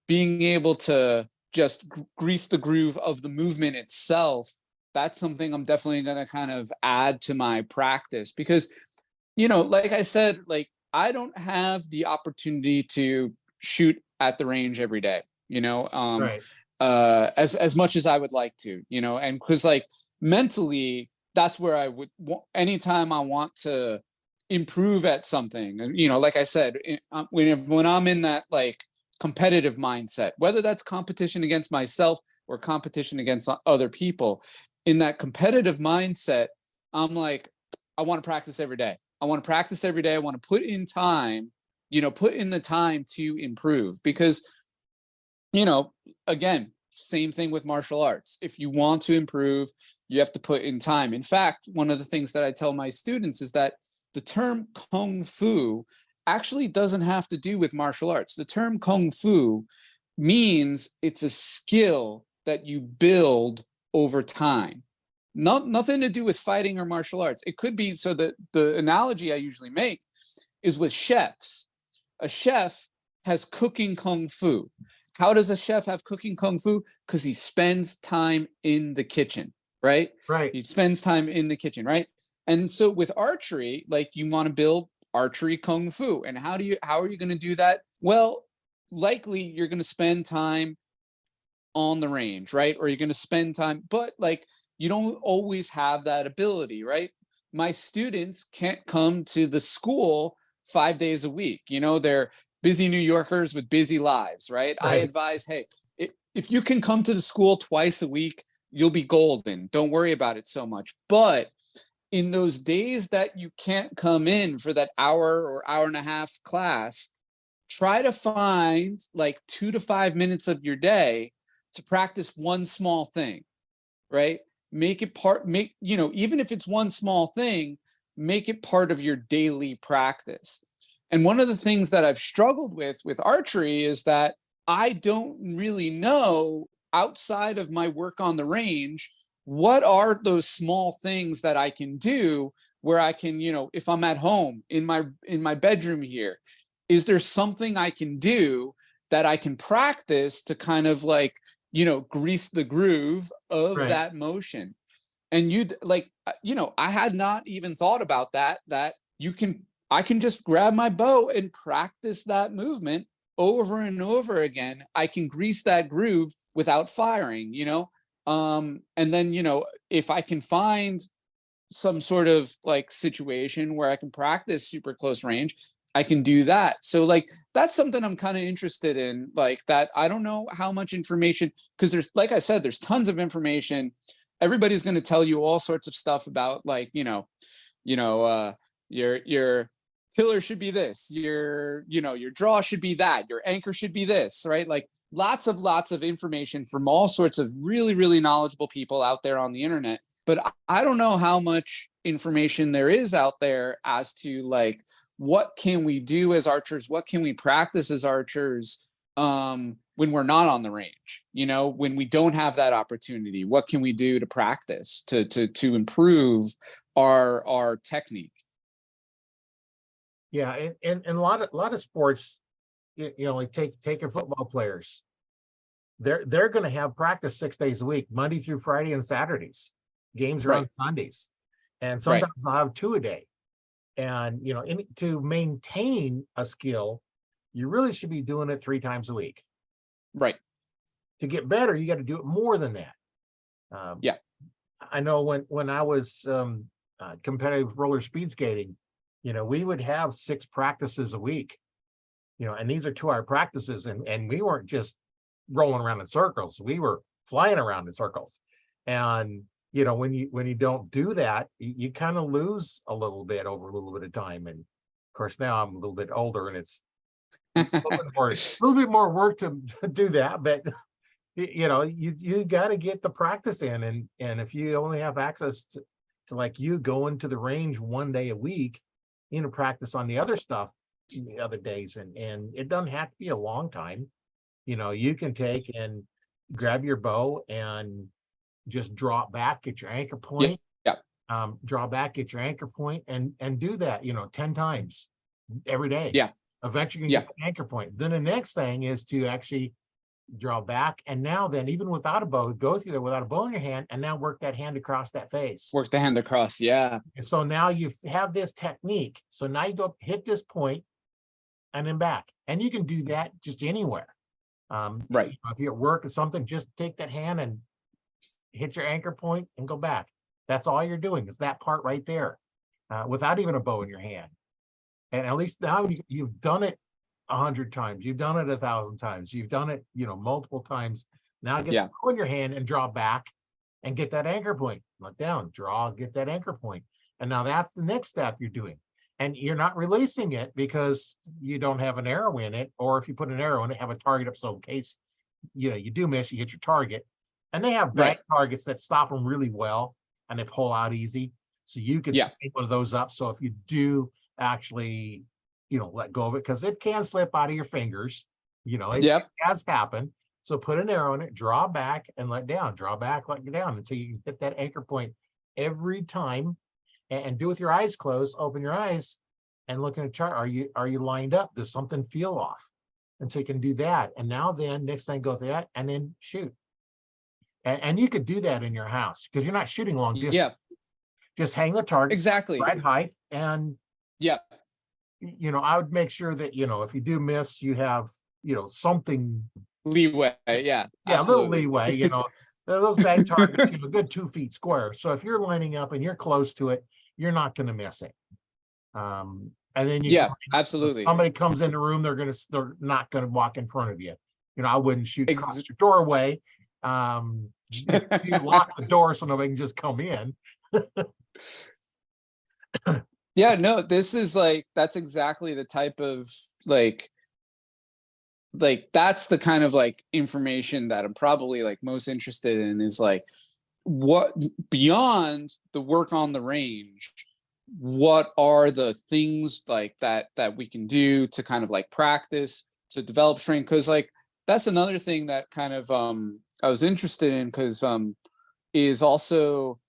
being able to just grease the groove of the movement itself. That's something I'm definitely going to kind of add to my practice, because, like I said, I don't have the opportunity to shoot at the range every day, as much as I would like to, and because mentally, that's where I would, anytime I want to improve at something, like I said, when I'm in that competitive mindset, whether that's competition against myself or competition against other people, in that competitive mindset, I'm like, I want to practice every day. I want to practice every day. I want to put in time, put in the time to improve, because, again, same thing with martial arts. If you want to improve, you have to put in time. In fact, one of the things that I tell my students is that the term Kung Fu actually doesn't have to do with martial arts. The term Kung Fu means it's a skill that you build over time. Nothing to do with fighting or martial arts. It could be, so that the analogy I usually make is with chefs. A chef has cooking Kung Fu. How does a chef have cooking Kung Fu? Because he spends time in the kitchen, right? Right. He spends time in the kitchen, right? And so with archery, you want to build archery Kung Fu. And how are you going to do that? Well, likely you're going to spend time on the range, right? Or you're going to spend time, but you don't always have that ability, right? My students can't come to the school 5 days a week. They're busy New Yorkers with busy lives, right? I Right. advise, hey, if you can come to the school twice a week, you'll be golden. Don't worry about it so much. But in those days that you can't come in for that hour or hour and a half class, try to find like 2 to 5 minutes of your day to practice one small thing, right? Make it part, even if it's one small thing, make it part of your daily practice. And one of the things that I've struggled with archery is that I don't really know, outside of my work on the range, what are those small things that I can do where I can, if I'm at home in my bedroom here, is there something I can do that I can practice to kind of like, grease the groove of Right. that motion? And I had not even thought about that I can just grab my bow and practice that movement over and over again. I can grease that groove without firing, and then, if I can find some sort of like situation where I can practice super close range, I can do that. So like that's something I'm kind of interested in, like that. I don't know how much information, because there's, like I said, there's tons of information. Everybody's going to tell you all sorts of stuff about like, your filler should be this, your draw should be that, your anchor should be this, right? Like lots of information from all sorts of really, really knowledgeable people out there on the internet. But I don't know how much information there is out there as to like, what can we do as archers? What can we practice as archers when we're not on the range? When we don't have that opportunity, what can we do to practice to improve our technique? Yeah, and a lot of sports, like take your football players. They're going to have practice 6 days a week, Monday through Friday and Saturdays. Games are on Right, Sundays, and right, sometimes I'll have two a day. And to maintain a skill, you really should be doing it 3 times a week. right. To get better, you got to do it more than that. Yeah, I know when I was competitive roller speed skating, we would have 6 practices a week, and these are 2-hour practices, and we weren't just rolling around in circles, we were flying around in circles. And when you don't do that, you kind of lose a little bit over a little bit of time. And of course now I'm a little bit older, and it's a little bit more work to do that. But you got to get the practice in, and if you only have access to like you going to the range 1 day a week, practice on the other stuff the other days, and it doesn't have to be a long time. You can take and grab your bow and just draw it back at your anchor yeah, point, yeah, draw back at your anchor point, and do that 10 times every day. yeah, Eventually you yeah. can get the anchor point. Then the next thing is to actually draw back, and now then, even without a bow, go through there without a bow in your hand, and now work that hand across that face. Work the hand across. Yeah, And so now you have this technique. So now you go hit this point and then back, and you can do that just anywhere. right. If you're at work or something, just take that hand and hit your anchor point and go back. That's all you're doing, is that part right there, without even a bow in your hand. And at least now you've done it 100 times, you've done it 1,000 times, you've done it, multiple times. Now get Yeah, the bow in your hand and draw back and get that anchor point. Look down, draw, get that anchor point. And now that's the next step you're doing. And you're not releasing it because you don't have an arrow in it, or if you put an arrow in it, have a target up, so in case you do miss, you hit your target. And they have right. back targets that stop them really well, and they pull out easy. So you could Yeah, take one of those up. So if you do actually, let go of it, because it can slip out of your fingers, it yep, has happened. So put an arrow in it, draw back and let down, draw back, let down, until you can hit that anchor point every time. And do with your eyes closed, open your eyes and look at a chart. Are you lined up? Does something feel off? And so you can do that. And now then next thing, go through that and then shoot. And you could do that in your house, because you're not shooting long distance. yeah, Just hang the target exactly. right height. And, Yeah, I would make sure that, if you do miss, you have, something, leeway. Yeah, a little absolutely. leeway, those bag targets, a good 2 feet square. So if you're lining up and you're close to it, you're not going to miss it. And then Yeah, absolutely. somebody comes in the room, they're not gonna walk in front of you. I wouldn't shoot across Ex- your doorway. You lock the door so nobody can just come in. Yeah, no, this is like, that's exactly the type of like that's the kind of like information that I'm probably like most interested in, is like, what beyond the work on the range, what are the things like that we can do to kind of like practice to develop strength? Because like that's another thing that kind of I was interested in, because is also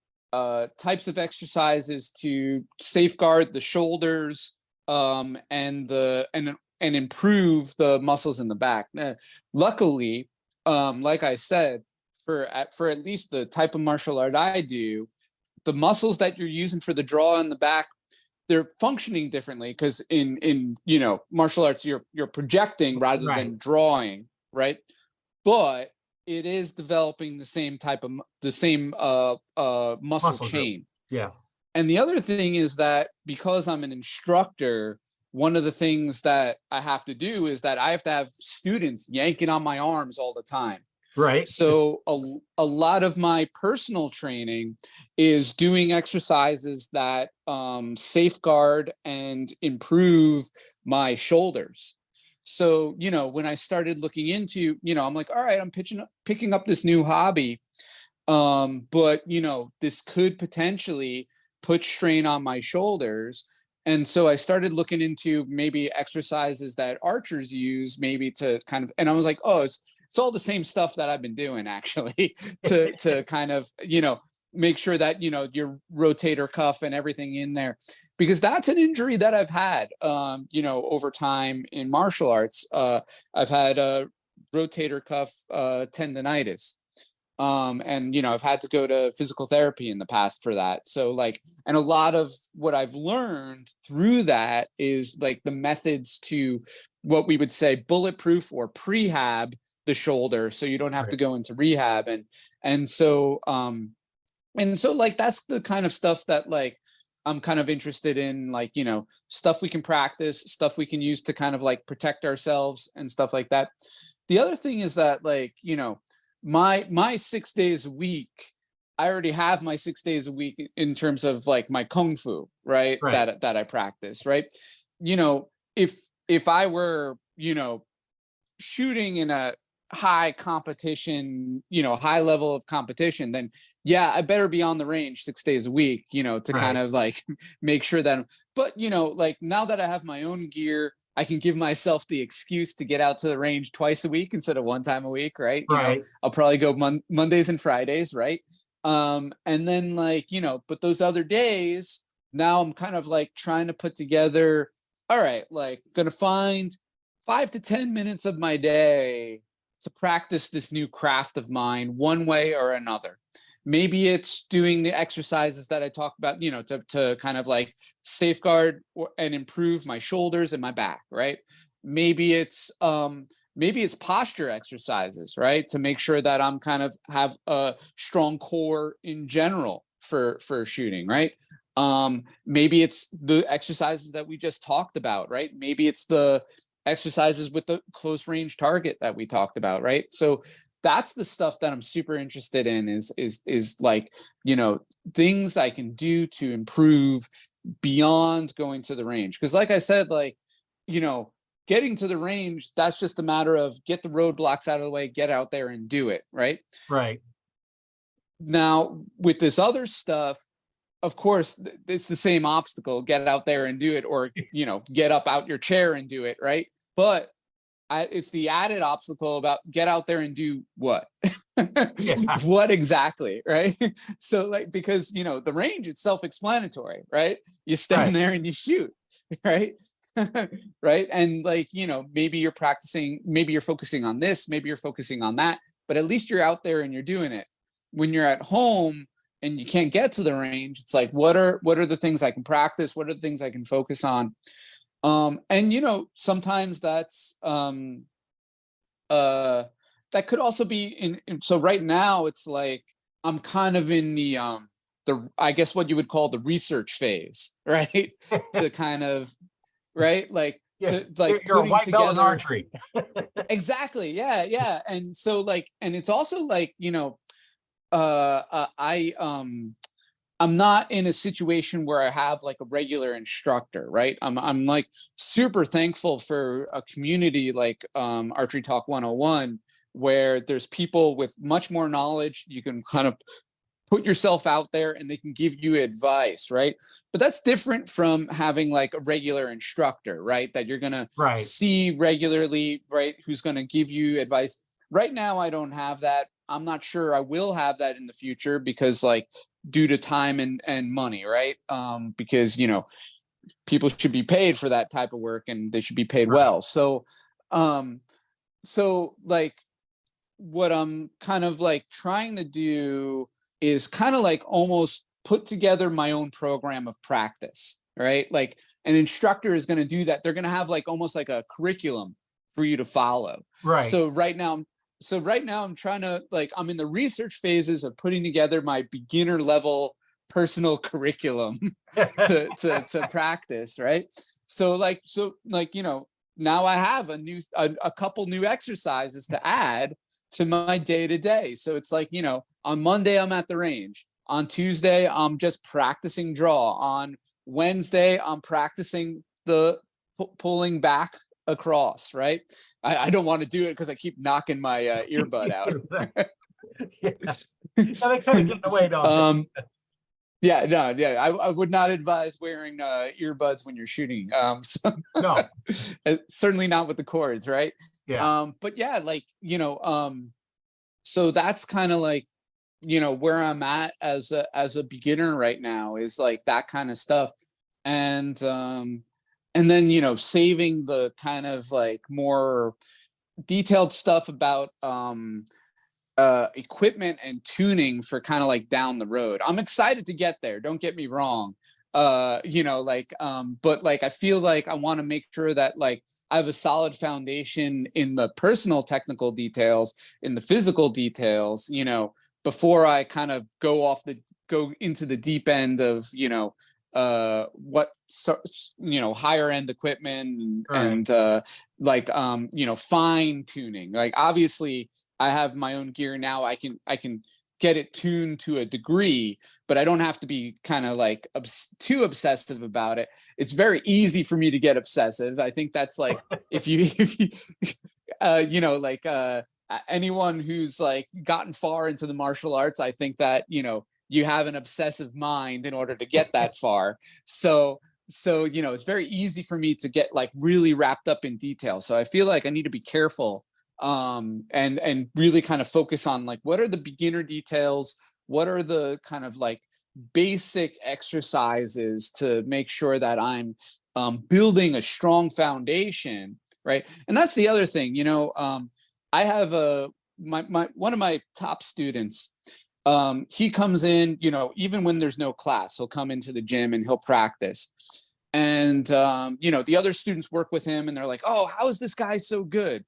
types of exercises to safeguard the shoulders, and improve the muscles in the back. Luckily, like I said, for at least the type of martial art I do, the muscles that you're using for the draw in the back, they're functioning differently, because in martial arts you're projecting rather Right. than drawing, right? But it is developing the same muscle chain. Yeah. And the other thing is that because I'm an instructor, one of the things that I have to do is that I have to have students yanking on my arms all the time. Right. So a lot of my personal training is doing exercises that safeguard and improve my shoulders. So, when I started looking into, I'm like, all right, I'm picking up this new hobby. But, this could potentially put strain on my shoulders. And so I started looking into maybe exercises that archers use, maybe to kind of, and I was like, oh, it's all the same stuff that I've been doing actually to kind of, make sure that, your rotator cuff and everything in there, because that's an injury that I've had, over time in martial arts. I've had a rotator cuff tendonitis. And I've had to go to physical therapy in the past for that. So like, and a lot of what I've learned through that is like the methods to what we would say bulletproof or prehab the shoulder, so you don't have to go into rehab. And so like that's the kind of stuff that like I'm kind of interested in, like, stuff we can practice, stuff we can use to kind of like protect ourselves and stuff like that. The other thing is that, like, my 6 days a week, I already have my 6 days a week in terms of like my kung fu, right? That I practice, right? If I were, shooting in a high competition, high level of competition, then yeah, I better be on the range 6 days a week, to kind of like make sure that, but like now that I have my own gear, I can give myself the excuse to get out to the range twice a week instead of one time a week, right? I'll probably go Mondays and Fridays, right? And then like, but those other days, now I'm kind of like trying to put together, all right, like gonna find 5 to 10 minutes of my day to practice this new craft of mine one way or another. Maybe it's doing the exercises that I talk about, to kind of like safeguard and improve my shoulders and my back, right? Maybe it's posture exercises, right? To make sure that I'm kind of have a strong core in general for shooting, right? Maybe it's the exercises that we just talked about, right? Maybe it's the exercises with the close range target that we talked about, right? So that's the stuff that I'm super interested in, is like, things I can do to improve beyond going to the range. Because like I said, like, getting to the range, that's just a matter of get the roadblocks out of the way, get out there and do it, right? Now with this other stuff, of course, it's the same obstacle, get out there and do it, or, get up out your chair and do it, right? But it's the added obstacle about get out there and do what? What exactly, right? So like, because, the range, it's self-explanatory, right? You stand there and you shoot, right? Right. And like, maybe you're practicing, maybe you're focusing on this, maybe you're focusing on that, but at least you're out there and you're doing it. When you're at home and you can't get to the range, it's like, what are the things I can practice? What are the things I can focus on? And sometimes that's that could also be so right now it's like I'm kind of in the I guess what you would call the research phase, right? To kind of right? Like Yeah, to like you're a putting white belt in together. archery. Exactly. Yeah. And so like, and it's also like, I'm not in a situation where I have like a regular instructor, right? I'm like super thankful for a community like Archery Talk 101, where there's people with much more knowledge. You can kind of put yourself out there and they can give you advice, right? But that's different from having like a regular instructor, right? That you're going to Right. see regularly, right? Who's going to give you advice. Right now, I don't have that. I'm not sure I will have that in the future because like due to time and money, right? Because, people should be paid for that type of work and they should be paid Right. well. Um, so like what I'm kind of like trying to do is kind of like almost put together my own program of practice, right? Like an instructor is going to do that. They're going to have like almost like a curriculum for you to follow. Right. So right now I'm trying to like, I'm in the research phases of putting together my beginner level personal curriculum to practice, right? So now I have a couple new exercises to add to my day to day. So it's like, on Monday, I'm at the range. On Tuesday, I'm just practicing draw. On Wednesday, I'm practicing the pulling back across, right? I don't want to do it because I keep knocking my earbud out. Yeah. Now they kind of get in the way, don't they? Yeah, no, yeah, I would not advise wearing earbuds when you're shooting. No. Certainly not with the cords, right? Yeah. But yeah, like, so that's kind of like, where I'm at as a beginner right now is like that kind of stuff. And then, saving the kind of like more detailed stuff about equipment and tuning for kind of like down the road. I'm excited to get there, don't get me wrong. But like I feel like I want to make sure that like I have a solid foundation in the personal technical details, in the physical details, before I kind of go into the deep end of, higher end equipment Right. and fine tuning. Like obviously I have my own gear now. I can get it tuned to a degree, but I don't have to be kind of like too obsessive about it. It's very easy for me to get obsessive. I think that's like if you anyone who's like gotten far into the martial arts, I think that you have an obsessive mind in order to get that far. So it's very easy for me to get like really wrapped up in detail. So I feel like I need to be careful and really kind of focus on like what are the beginner details, what are the kind of like basic exercises to make sure that I'm building a strong foundation, right? And that's the other thing, I have one of my top students. He comes in, even when there's no class, he'll come into the gym and he'll practice. And the other students work with him and they're like, oh, how is this guy so good?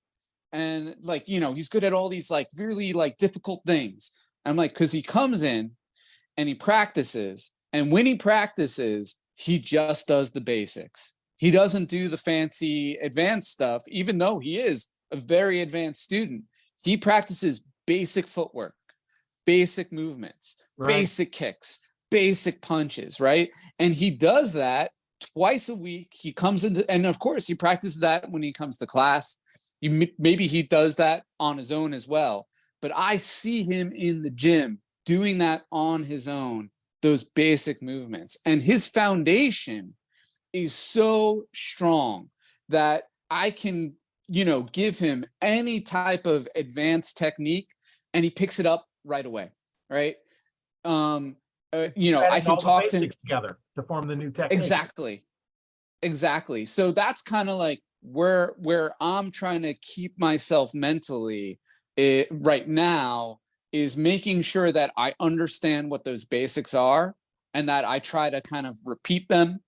And like, he's good at all these like really like difficult things. And I'm like, because he comes in and he practices. And when he practices, he just does the basics. He doesn't do the fancy advanced stuff, even though he is a very advanced student. He practices basic footwork, basic movements, Right. basic kicks, basic punches, right? And he does that twice a week. He comes into, and of course, he practices that when he comes to class. Maybe he does that on his own as well. But I see him in the gym doing that on his own, those basic movements. And his foundation is so strong that I can, give him any type of advanced technique and he picks it up right away, right? I can talk to him together to form the new technique. Exactly. So that's kind of like where I'm trying to keep myself mentally right now is making sure that I understand what those basics are and that I try to kind of repeat them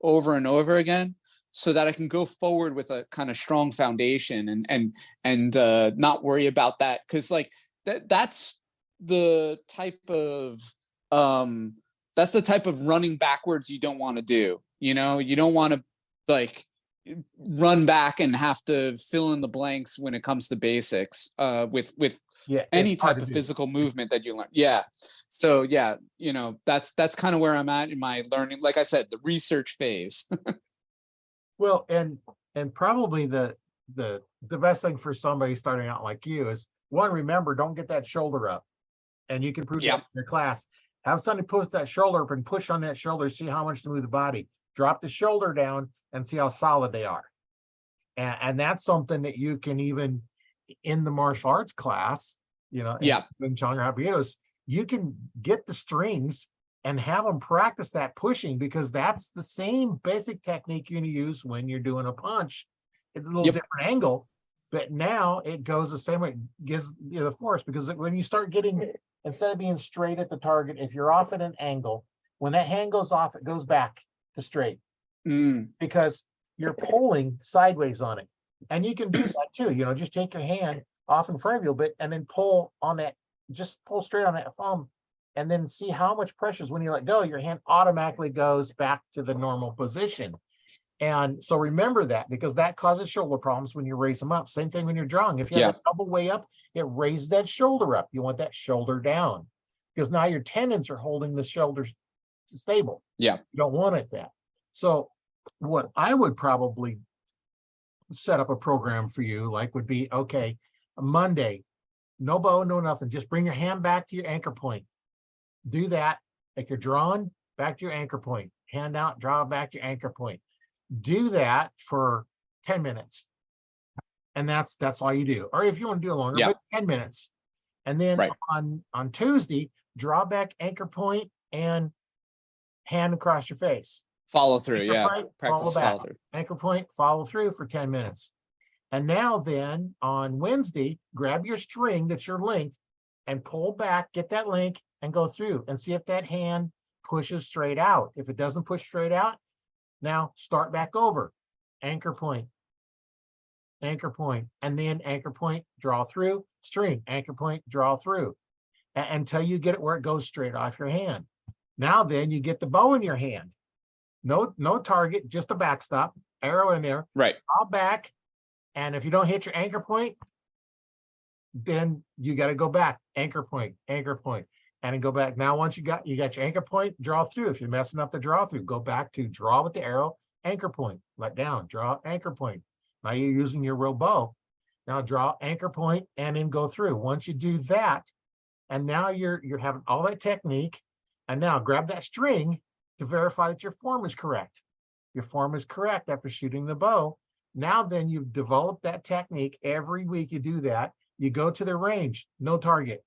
over and over again so that I can go forward with a kind of strong foundation and not worry about that. Cause like that's the type of running backwards you don't want to do. You don't want to like run back and have to fill in the blanks when it comes to basics with any type of physical movement that you learn. Yeah. So yeah, that's kind of where I'm at in my learning. Like I said, the research phase. Well, and probably the best thing for somebody starting out like you is, one, remember, don't get that shoulder up. And you can prove that in your class. Have somebody push that shoulder up and push on that shoulder, see how much to move the body. Drop the shoulder down and see how solid they are. And that's something that you can even in the martial arts class, in Chong or Habitos, you can get the strings and have them practice that pushing, because that's the same basic technique you're going to use when you're doing a punch. It's a little different angle, but now it goes the same way. It gives the force, because when you start getting, instead of being straight at the target, if you're off at an angle, when that hand goes off, it goes back to straight because you're pulling sideways on it. And you can do that too. Just take your hand off in front of you a bit and then pull on that, just pull straight on that thumb, and then see how much pressure is when you let go, your hand automatically goes back to the normal position. And so remember that, because that causes shoulder problems when you raise them up. Same thing when you're drawing. If you have a double way up, it raises that shoulder up. You want that shoulder down, because now your tendons are holding the shoulders stable. Yeah. You don't want it that. So what I would probably set up a program for you, like, would be, okay, Monday, no bow, no nothing. Just bring your hand back to your anchor point. Do that. Like you're drawing, back to your anchor point. Hand out, draw back to your anchor point. Do that for 10 minutes. And that's all you do. Or if you want to do it longer, but 10 minutes. And then on Tuesday, draw back anchor point and hand across your face. Follow through, Anchor point, practice follow through. Anchor point, follow through for 10 minutes. And now then on Wednesday, grab your string that's your length and pull back, get that length and go through and see if that hand pushes straight out. If it doesn't push straight out, now start back over. Anchor point, and then anchor point, draw through, string, anchor point, draw through, until you get it where it goes straight off your hand. Now then you get the bow in your hand. No target, just a backstop, arrow in there. Right. Draw back. And if you don't hit your anchor point, then you got to go back. Anchor point, and then go back. Now, once you got your anchor point, draw through. If you're messing up the draw through, go back to draw with the arrow, anchor point, let down, draw, anchor point. Now you're using your real bow. Now draw, anchor point, and then go through. Once you do that, and now you're having all that technique, and now grab that string to verify that your form is correct. Your form is correct after shooting the bow. Now then you've developed that technique. Every week you do that. You go to the range, no target.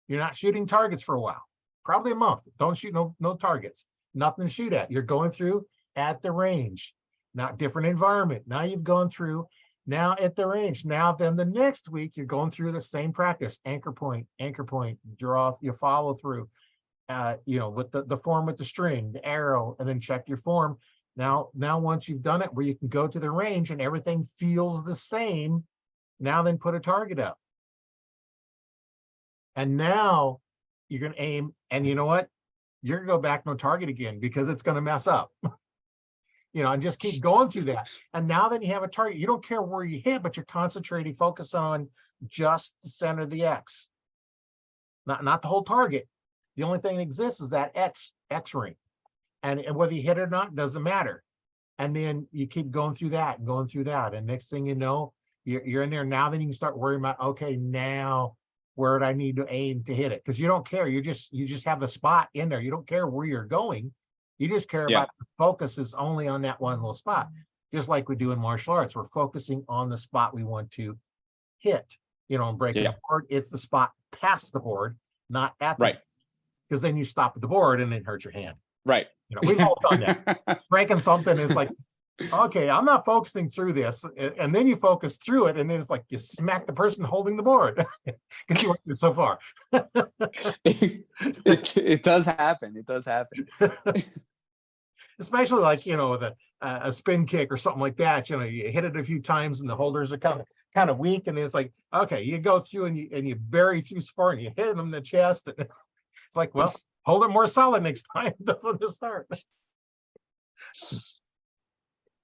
You're not shooting targets for a while, probably a month. Don't shoot no targets, nothing to shoot at. You're going through at the range, not different environment. Now you've gone through now at the range. Now then the next week you're going through the same practice, anchor point, draw, you follow through, with the form with the string, the arrow, and then check your form. Now once you've done it where you can go to the range and everything feels the same, now then put a target up. And now you're going to aim, and you know what? You're going to go back no target again, because it's going to mess up. And just keep going through that. And now that you have a target, you don't care where you hit, but you're concentrating, focus on just the center of the X. Not the whole target. The only thing that exists is that X ring. And whether you hit it or not, doesn't matter. And then you keep going through that and going through that. And next thing you know, you're in there. Now then you can start worrying about, okay, now where do I need to aim to hit it? Because you don't care. You just have the spot in there. You don't care where you're going. You just care about the focus is only on that one little spot. Just like we do in martial arts, we're focusing on the spot we want to hit. And break the board. It's the spot past the board, not at the because then you stop at the board and then hurt your hand. Right. We've all done that. Breaking something is like, okay, I'm not focusing through this. And then you focus through it, and then it's like you smack the person holding the board because you went so far. It does happen. It does happen. Especially like, with a spin kick or something like that. You hit it a few times and the holders are kind of weak. And it's like, okay, you go through and you bury through so far and you hit them in the chest. And it's like, well, hold it more solid next time from the start.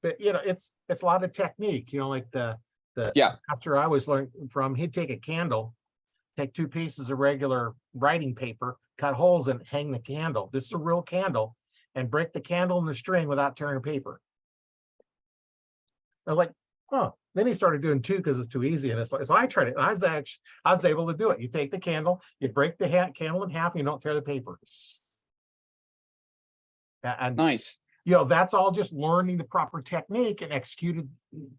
but it's a lot of technique, like the Yeah. master I was learning from, he'd take a candle, take two pieces of regular writing paper, cut holes and hang the candle. This is a real candle, and break the candle in the string without tearing paper. I was like, oh. Then he started doing two because it's too easy. And it's like, so I tried it. I was able to do it. You take the candle, you break the candle in half, and you don't tear the paper. And Nice. that's all just learning the proper technique and executed.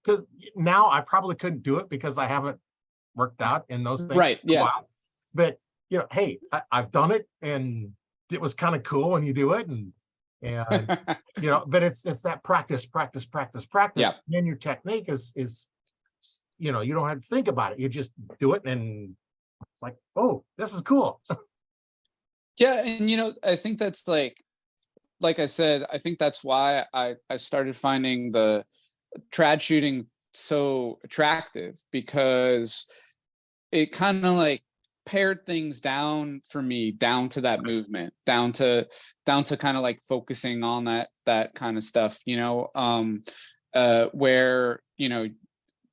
Because now I probably couldn't do it because I haven't worked out in those things. Right. Yeah. But hey, I've done it, and it was kind of cool when you do it, and but it's that practice. Yeah. Then your technique is you don't have to think about it. You just do it, and it's like, oh, this is cool. Yeah, and I think that's like I said, I think that's why I started finding the trad shooting so attractive, because it kind of like pared things down for me, down to that movement, down to kind of like focusing on that kind of stuff, where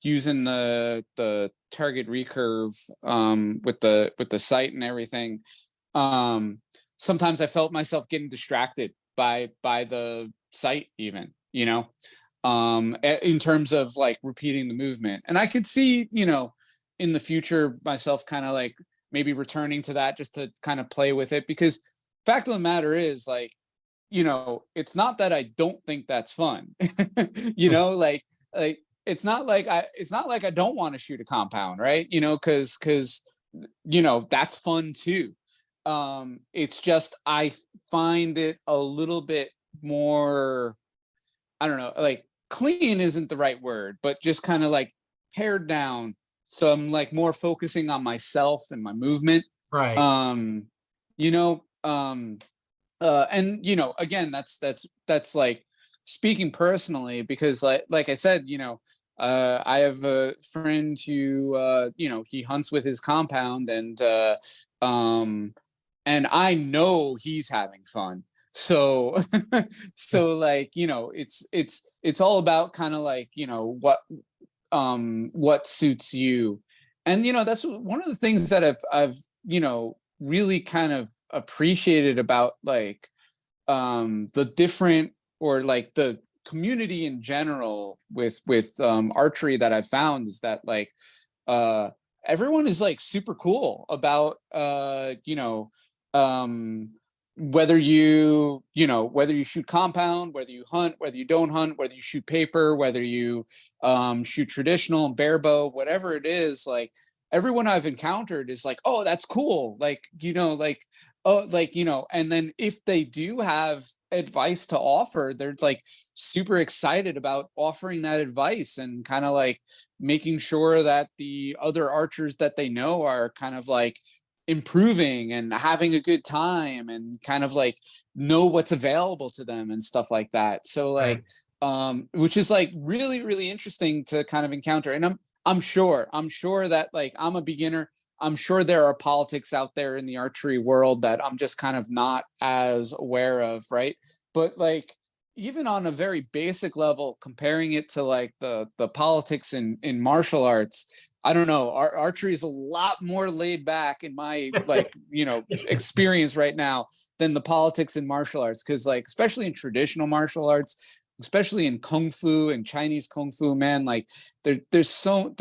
using the target recurve with the sight and everything, sometimes I felt myself getting distracted by the sight, even in terms of like repeating the movement. And I could see in the future myself kind of like maybe returning to that just to kind of play with it, because fact of the matter is, like, it's not that I don't think that's fun. Like it's not like I don't want to shoot a compound, right? Because that's fun too. It's just I find it a little bit more, I don't know, like clean isn't the right word, but just kind of like pared down. So I'm like more focusing on myself and my movement. Right. And again, that's like speaking personally, because like I said, I have a friend who he hunts with his compound, and I know he's having fun. So like, it's all about kind of like, what suits you. And that's one of the things that I've really kind of appreciated about like the different, or like the community in general with archery that I've found, is that like everyone is like super cool about whether you shoot compound, whether you hunt, whether you don't hunt, whether you shoot paper, whether you shoot traditional bare bow, whatever it is, like everyone I've encountered is like, oh, that's cool, like like, oh, like and then if they do have advice to offer, they're like super excited about offering that advice, and kind of like making sure that the other archers that they know are kind of like improving and having a good time, and kind of like know what's available to them and stuff like that. So like which is like really, really interesting to kind of encounter. And I'm sure that like I'm a beginner. I'm sure there are politics out there in the archery world that I'm just kind of not as aware of, right? But like even on a very basic level, comparing it to like the politics in martial arts, I don't know, archery is a lot more laid back in my like experience right now than the politics in martial arts. Because like especially in traditional martial arts, especially in kung fu and Chinese kung fu, man, like there's so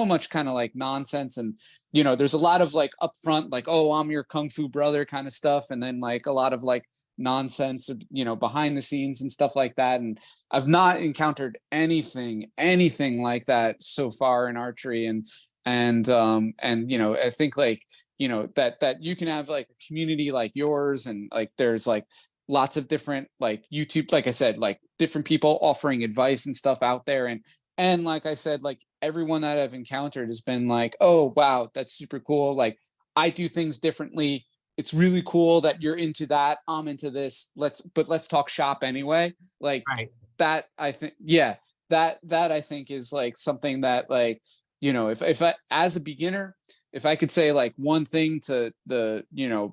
much kind of like nonsense, and there's a lot of like upfront, like, oh, I'm your kung fu brother kind of stuff, and then like a lot of like nonsense, behind the scenes and stuff like that. And I've not encountered anything like that so far in archery. And I think like that you can have like a community like yours, and like there's like lots of different like YouTube, like I said, like different people offering advice and stuff out there. And like I said, like everyone that I've encountered has been like, oh wow, that's super cool, like I do things differently, it's really cool that you're into that, I'm into this, let's talk shop anyway. Like that, I think, yeah, that I think is like something that like, if I, as a beginner, if I could say like one thing to the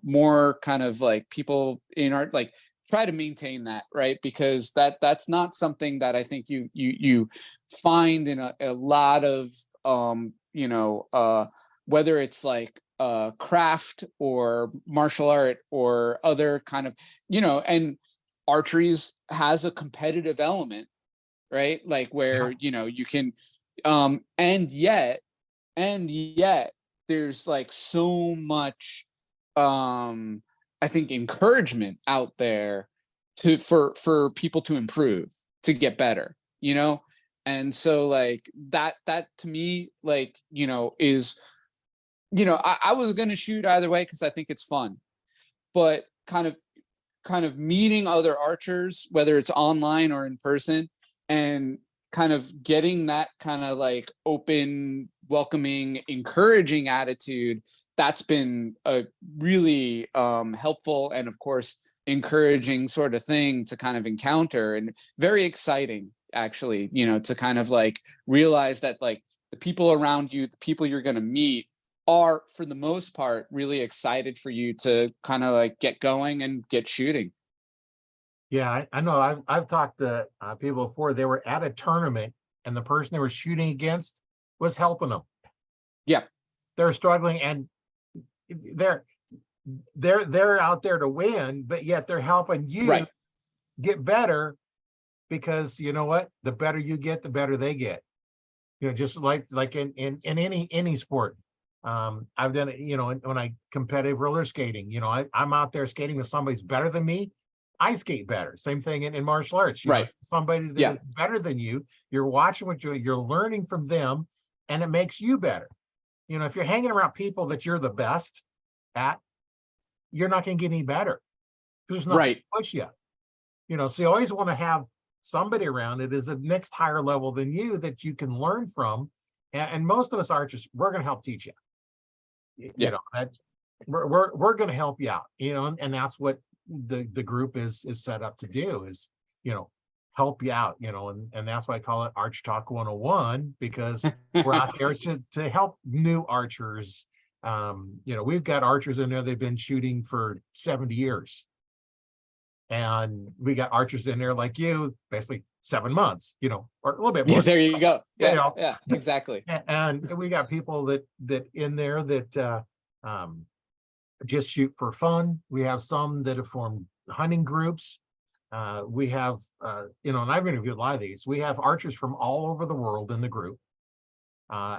more kind of like people in art, like try to maintain that, right? Because that's not something that I think you find in a lot of whether it's like craft or martial art or other kind of, and archery's has a competitive element, right? Like where, you can, and yet there's like so much, I think, encouragement out there for people to improve, to get better, and so like that to me, like, is, I was going to shoot either way because I think it's fun, but kind of meeting other archers, whether it's online or in person, and kind of getting that kind of like open, welcoming, encouraging attitude, that's been a really helpful and, of course, encouraging sort of thing to kind of encounter, and very exciting, actually, to kind of like realize that like the people around you, the people you're going to meet, are for the most part really excited for you to kind of like get going and get shooting. Yeah, I know. I've talked to people before. They were at a tournament, and the person they were shooting against was helping them. Yeah, They're struggling, and they're out there to win, but yet they're helping you get better, because you know what? The better you get, the better they get. Just like in any sport. I've done it, when I competitive roller skating, I'm out there skating with somebody's better than me. I skate better. Same thing in martial arts. Somebody that is better than you, you're watching what you're learning from them, and it makes you better. If you're hanging around people that you're the best at, you're not going to get any better. There's nothing to push you. So you always want to have somebody around that is a next higher level than you that you can learn from. And most of us archers, we're going to help teach you. That we're going to help you out. And that's what the group is set up to do, is help you out. And that's why I call it Arch Talk 101, because we're out there to help new archers. We've got archers in there, they've been shooting for 70 years. And we got archers in there like you, basically 7 months, or a little bit more. Yeah, there you go. Yeah, exactly. And we got people that in there that just shoot for fun. We have some that have formed hunting groups. We have, and I've interviewed a lot of these. We have archers from all over the world in the group.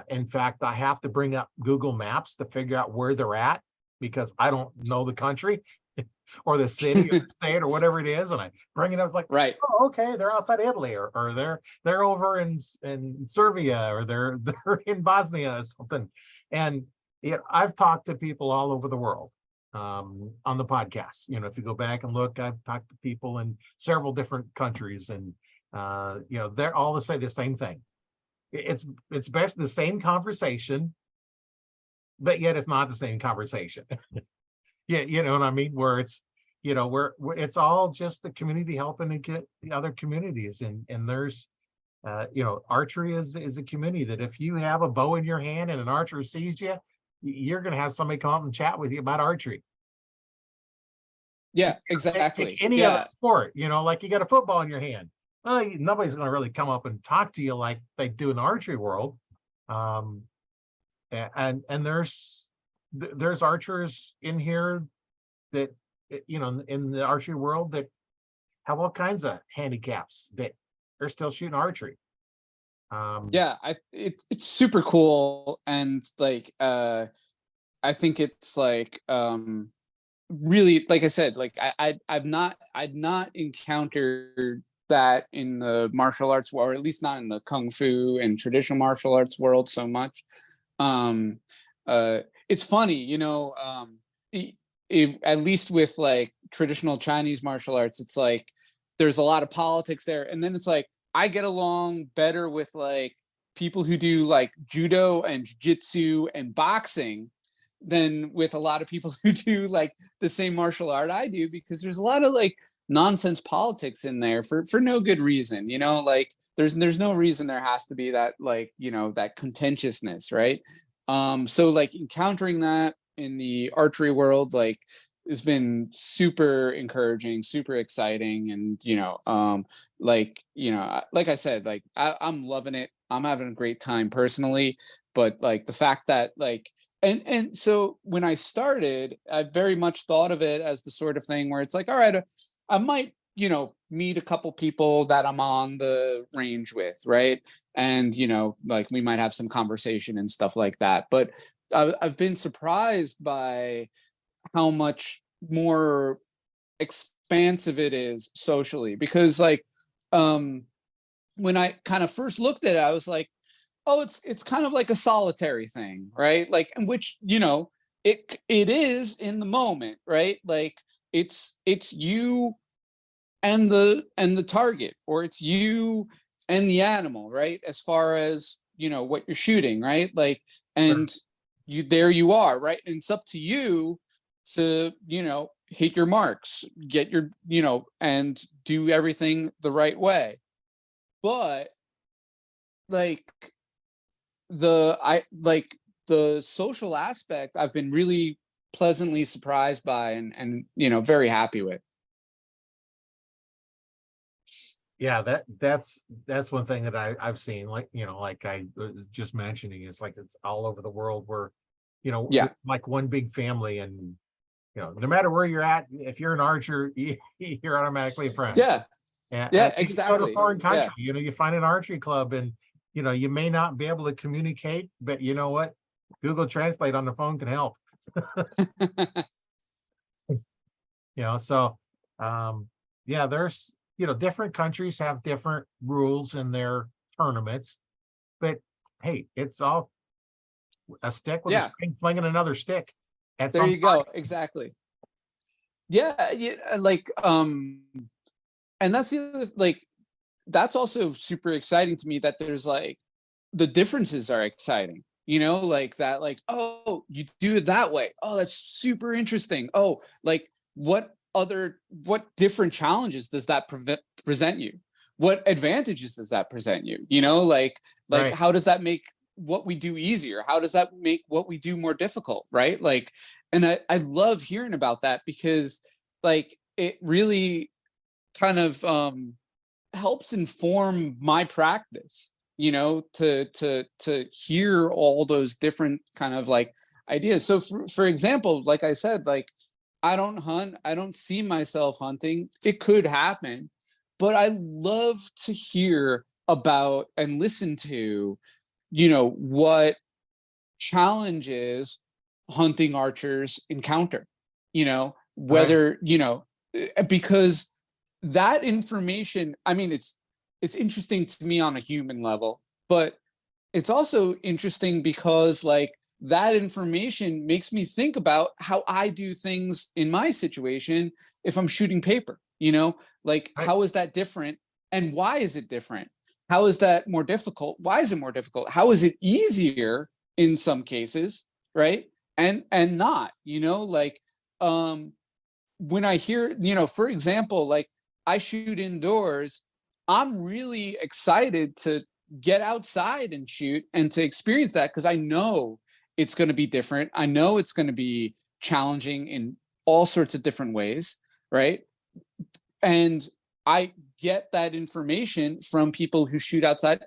In fact, I have to bring up Google Maps to figure out where they're at, because I don't know the country or the city or the state or whatever it is. And I bring it up, it's like, oh, okay, they're outside Italy, or they're over in Serbia, or they're in Bosnia or something. And I've talked to people all over the world on the podcast. If you go back and look, I've talked to people in several different countries, and they're all say the same thing. It's basically the same conversation, but yet it's not the same conversation. Yeah, you know what I mean? Where it's, where it's all just the community helping to get the other communities, and there's, archery is a community that if you have a bow in your hand and an archer sees you, you're going to have somebody come up and chat with you about archery. Yeah, exactly. Any other sport, like you got a football in your hand. Well, nobody's going to really come up and talk to you like they do in the archery world. And there's archers in here that, in the archery world, that have all kinds of handicaps that they're still shooting archery. It's super cool. And like, I think it's like, really, like I said, like I've not encountered that in the martial arts world, or at least not in the kung fu and traditional martial arts world so much. It's funny, at least with like traditional Chinese martial arts, it's like there's a lot of politics there, and then it's like I get along better with like people who do like judo and jiu-jitsu and boxing than with a lot of people who do like the same martial art I do, because there's a lot of like nonsense politics in there for no good reason. Like there's no reason there has to be that, like, that contentiousness, right? So like encountering that in the archery world, like has been super encouraging, super exciting. And, like, like I said, like I'm loving it. I'm having a great time personally. But like the fact that like, and so when I started, I very much thought of it as the sort of thing where it's like, all right, I might, meet a couple people that I'm on the range with, right? And, like we might have some conversation and stuff like that. But I've been surprised by how much more expansive it is socially, because like when I kind of first looked at it, I was like, oh, it's kind of like a solitary thing, right? Like, in which, it is in the moment, right? Like it's you and the target, or it's you and the animal, right? As far as what you're shooting, right? Like, and you are, right? And it's up to you to hit your marks, get your and do everything the right way. But like the social aspect, I've been really pleasantly surprised by, and very happy with. Yeah, that's one thing that I've seen, like, like I was just mentioning, is like it's all over the world where, Yeah. like one big family, and no matter where you're at, if you're an archer, you're automatically a friend. Yeah. And Yeah, you go to a exactly. foreign Yeah. country, you find an archery club, and you may not be able to communicate, but you know what? Google Translate on the phone can help. So yeah, there's different countries have different rules in their tournaments, but hey, it's all a stick with a Yeah. string flinging another stick at There some you go. Exactly. Yeah. Yeah. Like, and that's the other, like, that's also super exciting to me, that there's like the differences are exciting, like that, like, oh, you do it that way. Oh, that's super interesting. Oh, like what different challenges does that present you? What advantages does that present you? Like right. how does that make what we do easier? How does that make what we do more difficult? Right. Like, and I love hearing about that, because like it really kind of helps inform my practice, to hear all those different kind of like ideas. So for example, like I said, like I don't hunt, I don't see myself hunting. It could happen, but I love to hear about and listen to, what challenges hunting archers encounter, Right. whether, because that information, I mean, it's interesting to me on a human level, but it's also interesting because like that information makes me think about how I do things in my situation if I'm shooting paper, like Right. how is that different, and why is it different? How is that more difficult? Why is it more difficult? How is it easier in some cases, right? And not, like when I hear, for example, like I shoot indoors, I'm really excited to get outside and shoot and to experience that, because I know it's going to be different. I know it's going to be challenging in all sorts of different ways, right? And I get that information from people who shoot outside,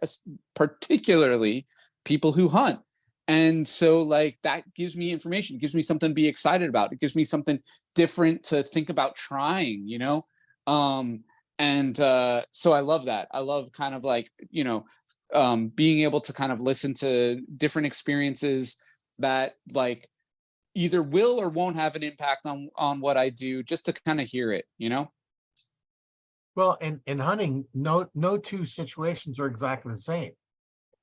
particularly people who hunt. And so like that gives me information, gives me something to be excited about. It gives me something different to think about trying, Um, and so I love that. I love kind of like, being able to kind of listen to different experiences that like either will or won't have an impact on what I do, just to kind of hear it. Well, in hunting, no two situations are exactly the same.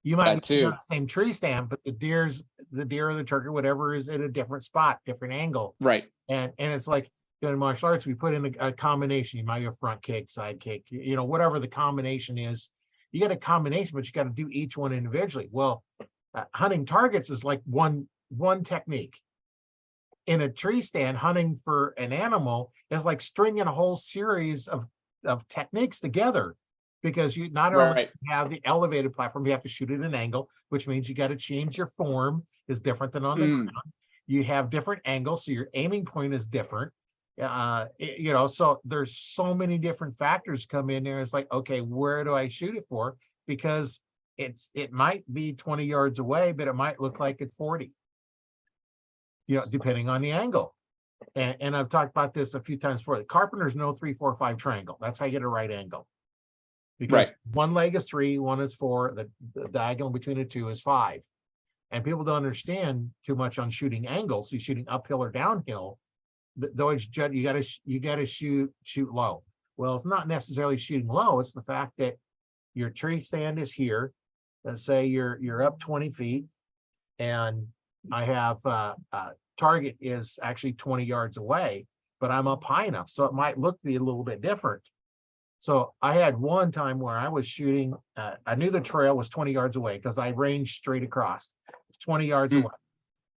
You might be That on too. the same tree stand, but the deer or the turkey, whatever, is at a different spot, different angle. Right. And it's like, in martial arts, we put in a combination. You might have a front kick, side kick, whatever the combination is. You got a combination, but you got to do each one individually. Well, hunting targets is like one technique. In a tree stand, hunting for an animal is like stringing a whole series of techniques together, because you not only Right. have the elevated platform, you have to shoot at an angle, which means you got to change your form is different than on the ground. Mm, You have different angles, so your aiming point is different. So there's so many different factors come in there. It's like, okay, where do I shoot it for? Because it might be 20 yards away, but it might look like it's 40, depending on the angle. And I've talked about this a few times before. The carpenters know 3, 4, 5 triangle. That's how you get a right angle. Because one leg is 3, one is 4, the diagonal between the two is 5. And people don't understand too much on shooting angles. You're shooting uphill or downhill. You gotta shoot low. Well, it's not necessarily shooting low. It's the fact that your tree stand is here. Let's say you're up 20 feet, and I have target is actually 20 yards away, but I'm up high enough, so it might look be a little bit different. So I had one time where I was shooting. I knew the trail was 20 yards away because I ranged straight across. It's 20 yards away.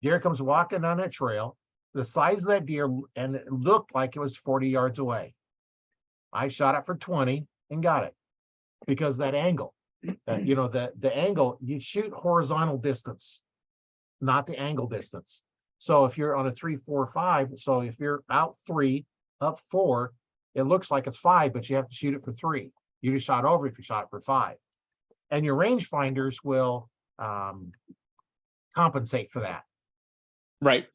Deer comes walking on that trail. The size of that deer, and it looked like it was 40 yards away. I shot it for 20 and got it because that angle, the angle, you shoot horizontal distance, not the angle distance. So if you're on a 3, 4, 5, so if you're out 3, up 4, it looks like it's 5, but you have to shoot it for 3. You just shot over if you shot it for 5. And your rangefinders will compensate for that. Right.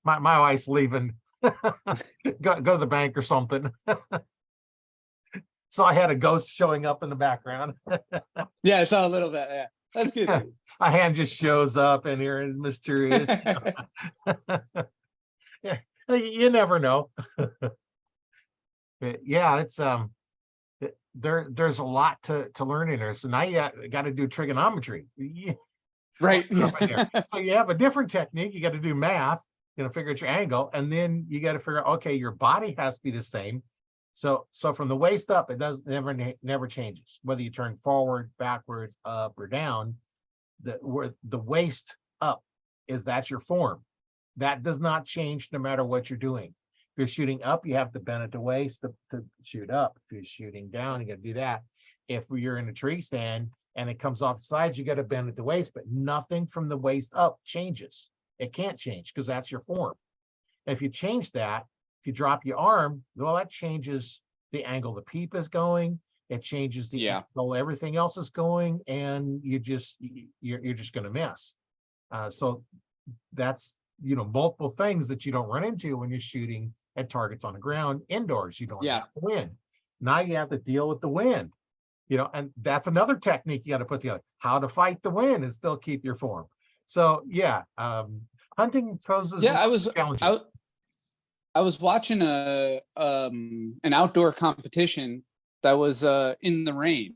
My wife's leaving. go to the bank or something. So I had a ghost showing up in the background. Yeah, I saw a little bit. Yeah, that's good. A hand just shows up in here and mysterious. Yeah, you never know. Yeah, it's there's a lot to learn in there. So now you got to do trigonometry. Right. So you have a different technique. You got to do math, figure out your angle, and then you got to figure out, okay, your body has to be the same. So from the waist up, it never changes. Whether you turn forward, backwards, up, or down, the waist up that's your form. That does not change no matter what you're doing. If you're shooting up, you have to bend at the waist to shoot up. If you're shooting down, you got to do that. If you're in a tree stand and it comes off the sides, you got to bend at the waist, but nothing from the waist up changes. It can't change because that's your form. If you change that, if you drop your arm, well, that changes the angle the peep is going. It changes the angle everything else is going, and you're just going to miss. So that's multiple things that you don't run into when you're shooting at targets on the ground indoors. You don't have the wind. Now you have to deal with the wind. And that's another technique you got to put together. How to fight the wind and still keep your form. So hunting poses challenges. I was watching an outdoor competition that was in the rain,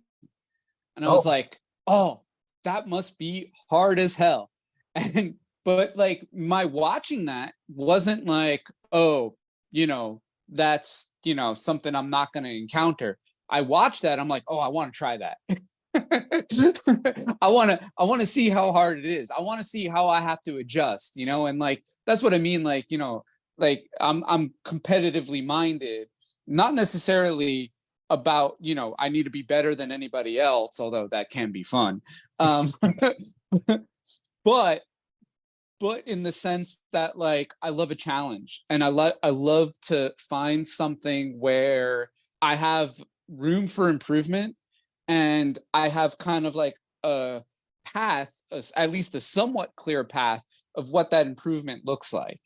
and I was like, "Oh, that must be hard as hell." But like my watching that wasn't like, "Oh, that's something I'm not going to encounter." I watched that. I'm like, "Oh, I want to try that." I want to see how hard it is. I want to see how I have to adjust, and like that's what I mean. Like, like I'm competitively minded, not necessarily about, I need to be better than anybody else, although that can be fun. But in the sense that like I love a challenge, and I love to find something where I have room for improvement, and I have kind of like a path, at least a somewhat clear path of what that improvement looks like,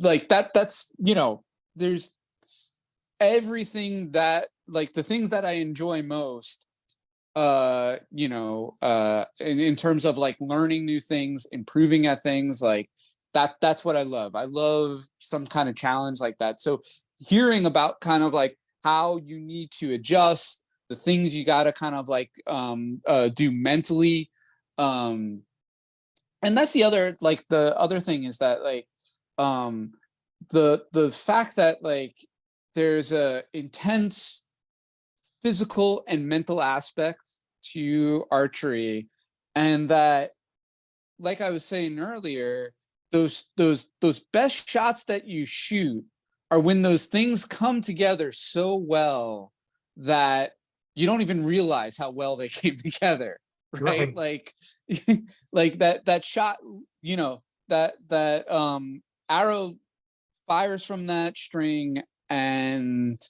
like that's there's everything that, like, the things that I enjoy most, in terms of like learning new things, improving at things, like that's what I love. I love some kind of challenge like that. So hearing about kind of like how you need to adjust, the things you got to kind of like do mentally, and that's the other thing is that like the fact that like there's a intense physical and mental aspect to archery, and that, like I was saying earlier, those best shots that you shoot are when those things come together so well that you don't even realize how well they came together, right? Like, like that shot, you know, that arrow fires from that string and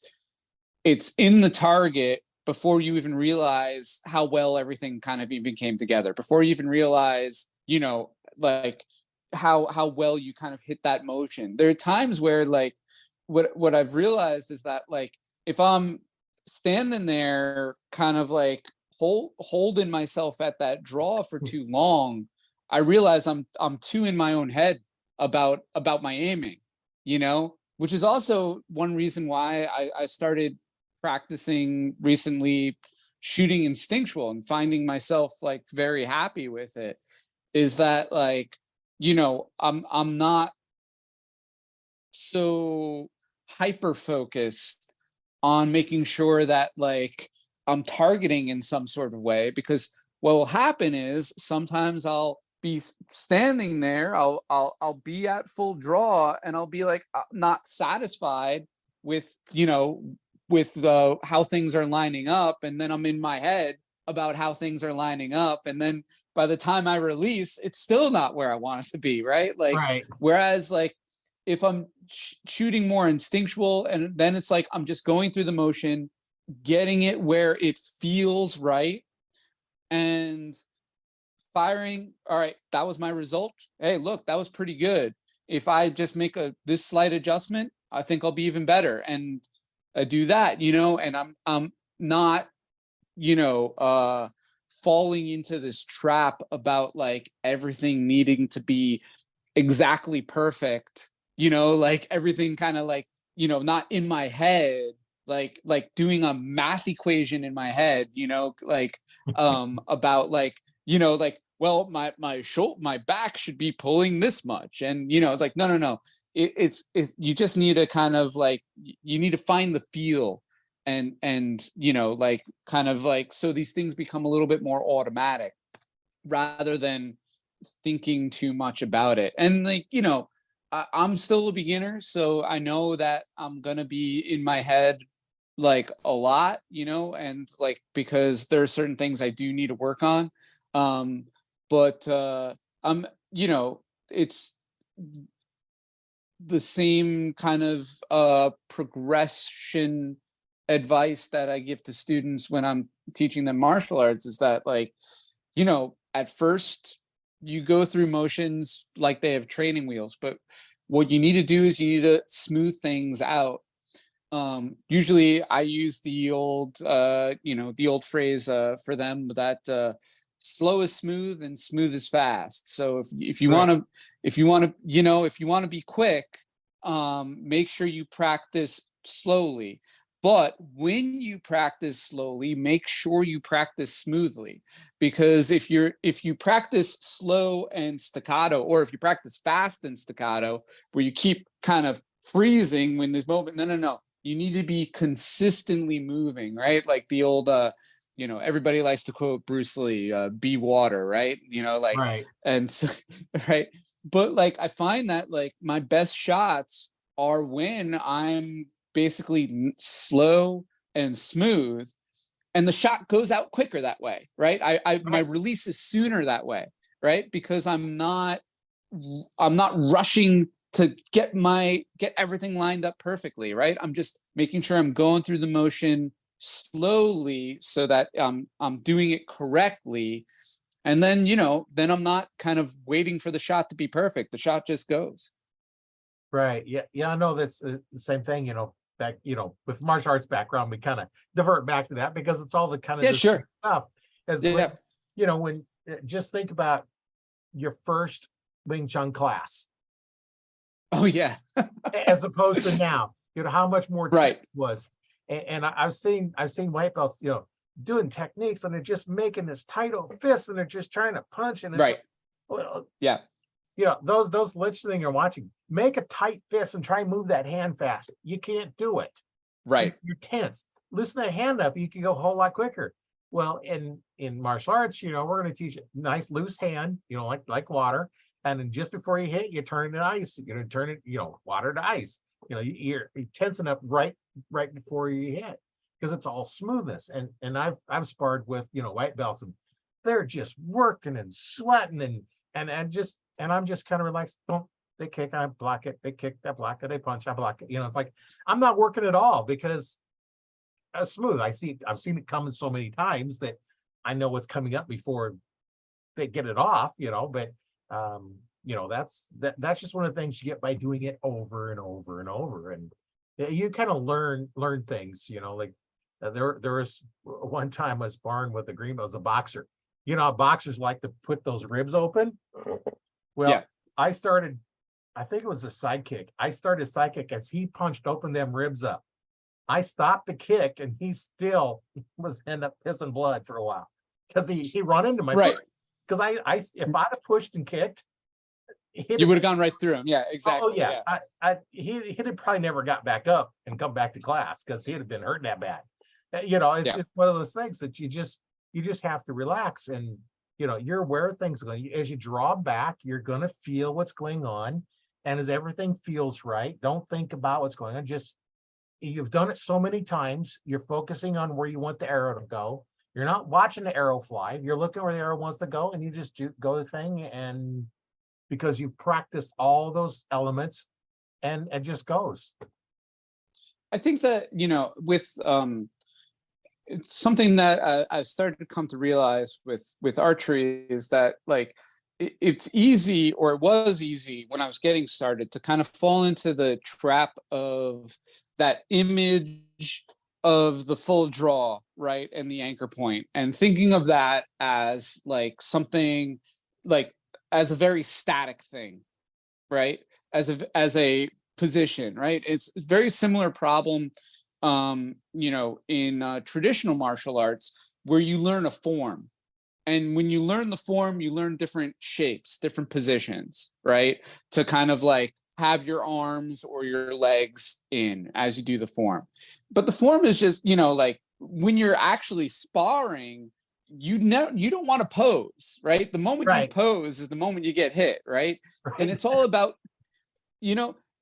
it's in the target before you even realize how well everything kind of even came together, before you even realize, you know, like how well you kind of hit that motion. There are times where like what I've realized is that like if I'm standing there kind of like holding myself at that draw for too long, I realize I'm too in my own head about my aiming, you know, which is also one reason why I started practicing recently shooting instinctual and finding myself like very happy with it, is that like, you know, I'm not so hyper focused on making sure that like I'm targeting in some sort of way, because what will happen is sometimes I'll be standing there, I'll be at full draw and I'll be like not satisfied with, you know, with how things are lining up, and then I'm in my head about how things are lining up, and then by the time I release, it's still not where I want it to be, right? Like, whereas like if I'm shooting more instinctual, and then it's like I'm just going through the motion, getting it where it feels right, and firing. All right, that was my result. Hey, look, that was pretty good. If I just make this slight adjustment, I think I'll be even better, and do that, you know. And I'm not, you know, falling into this trap about like everything needing to be exactly perfect, you know, like everything kind of like, you know, not in my head, like doing a math equation in my head, you know, like about like, you know, like, well, my back should be pulling this much, and you know, like no, it's you just need to kind of like, you need to find the feel, and you know, like kind of like, so these things become a little bit more automatic rather than thinking too much about it. And like, you know, I'm still a beginner, so I know that I'm gonna be in my head like a lot, you know, and like because there are certain things I do need to work on. But I'm, you know, it's the same kind of progression advice that I give to students when I'm teaching them martial arts, is that like, you know, at first you go through motions like they have training wheels, but what you need to do is you need to smooth things out. Usually I use the old, you know, the old phrase for them that slow is smooth and smooth is fast. So if you want to, you know, if you want to be quick, make sure you practice slowly. But when you practice slowly, make sure you practice smoothly, because if you practice slow and staccato, or if you practice fast and staccato, where you keep kind of freezing when there's moment, no. You need to be consistently moving, right? Like the old, you know, everybody likes to quote Bruce Lee, be water, right? You know, like, and so, right. But like, I find that like my best shots are when I'm basically slow and smooth, and the shot goes out quicker that way, right? My release is sooner that way, right? Because I'm not rushing to get everything lined up perfectly, right? I'm just making sure I'm going through the motion slowly so that I'm doing it correctly. And then, you know, then I'm not kind of waiting for the shot to be perfect. The shot just goes. Right. Yeah. I know that's the same thing, you know, back, you know, with martial arts background, we kind of divert back to that because it's all the kind of this stuff. As when, you know, when just think about your first Wing Chun class. Oh yeah. As opposed to now, you know, how much more right it was. And I've seen white belts, you know, doing techniques, and they're just making this tight old fist, and they're just trying to punch, and it's like, well, yeah, you know, those lich thing you're watching, make a tight fist and try and move that hand fast. You can't do it. Right. You're tense. Loosen that hand up, you can go a whole lot quicker. Well, in martial arts, you know, we're going to teach a nice loose hand, you know, like water. And then just before you hit, you turn it to ice. You're going to turn it, you know, water to ice. You know, you're tensing up right before you hit, because it's all smoothness. And I've sparred with, you know, white belts, and they're just working and sweating and I'm just kind of relaxed. Don't they kick, I block it, they kick, I block it, they punch, I block it. It's like I'm not working at all because smooth. I've seen it coming so many times that I know what's coming up before they get it off, but that's just one of the things you get by doing it over and over and over. And you kind of learn things, like there was one time I was sparring with a green, was a boxer. Boxers like to put those ribs open. Well, Yeah. I think it was a sidekick. I started sidekick as he punched open them ribs up. I stopped the kick and he still was end up pissing blood for a while because he run into my Right. foot. Because if I'd have pushed and kicked, You would have gone right through him. Yeah, exactly. Oh yeah. He'd have probably never got back up and come back to class because he'd have been hurting that bad. It's just one of those things that you just have to relax and you're aware of things going. As you draw back, you're gonna feel what's going on, and as everything feels right, don't think about what's going on. Just you've done it so many times, you're focusing on where you want the arrow to go. You're not watching the arrow fly. You're looking where the arrow wants to go, and you just go the thing, and because you've practiced all those elements, and it just goes. I think that with it's something that I've started to come to realize with archery is that like it's easy, or it was easy when I was getting started, to kind of fall into the trap of that image of the full draw, right, and the anchor point, and thinking of that as like something like as a very static thing, right, as a position, right. It's a very similar problem in traditional martial arts, where you learn a form, and when you learn the form, you learn different shapes, different positions, right, to kind of like have your arms or your legs in as you do the form. But the form is just, like when you're actually sparring, you don't want to pose, right? The moment you pose is the moment you get hit, right? And it's all about,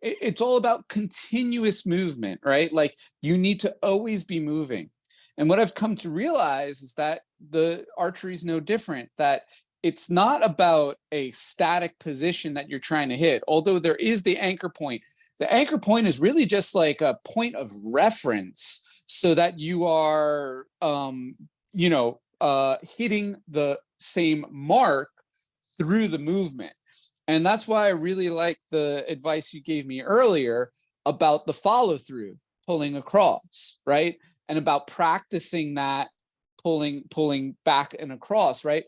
it's all about continuous movement, right? Like you need to always be moving. And what I've come to realize is that the archery is no different, that it's not about a static position that you're trying to hit, although there is the anchor point. The anchor point is really just like a point of reference so that you are, hitting the same mark through the movement. And that's why I really like the advice you gave me earlier about the follow through, pulling across, right? And about practicing that pulling back and across, right?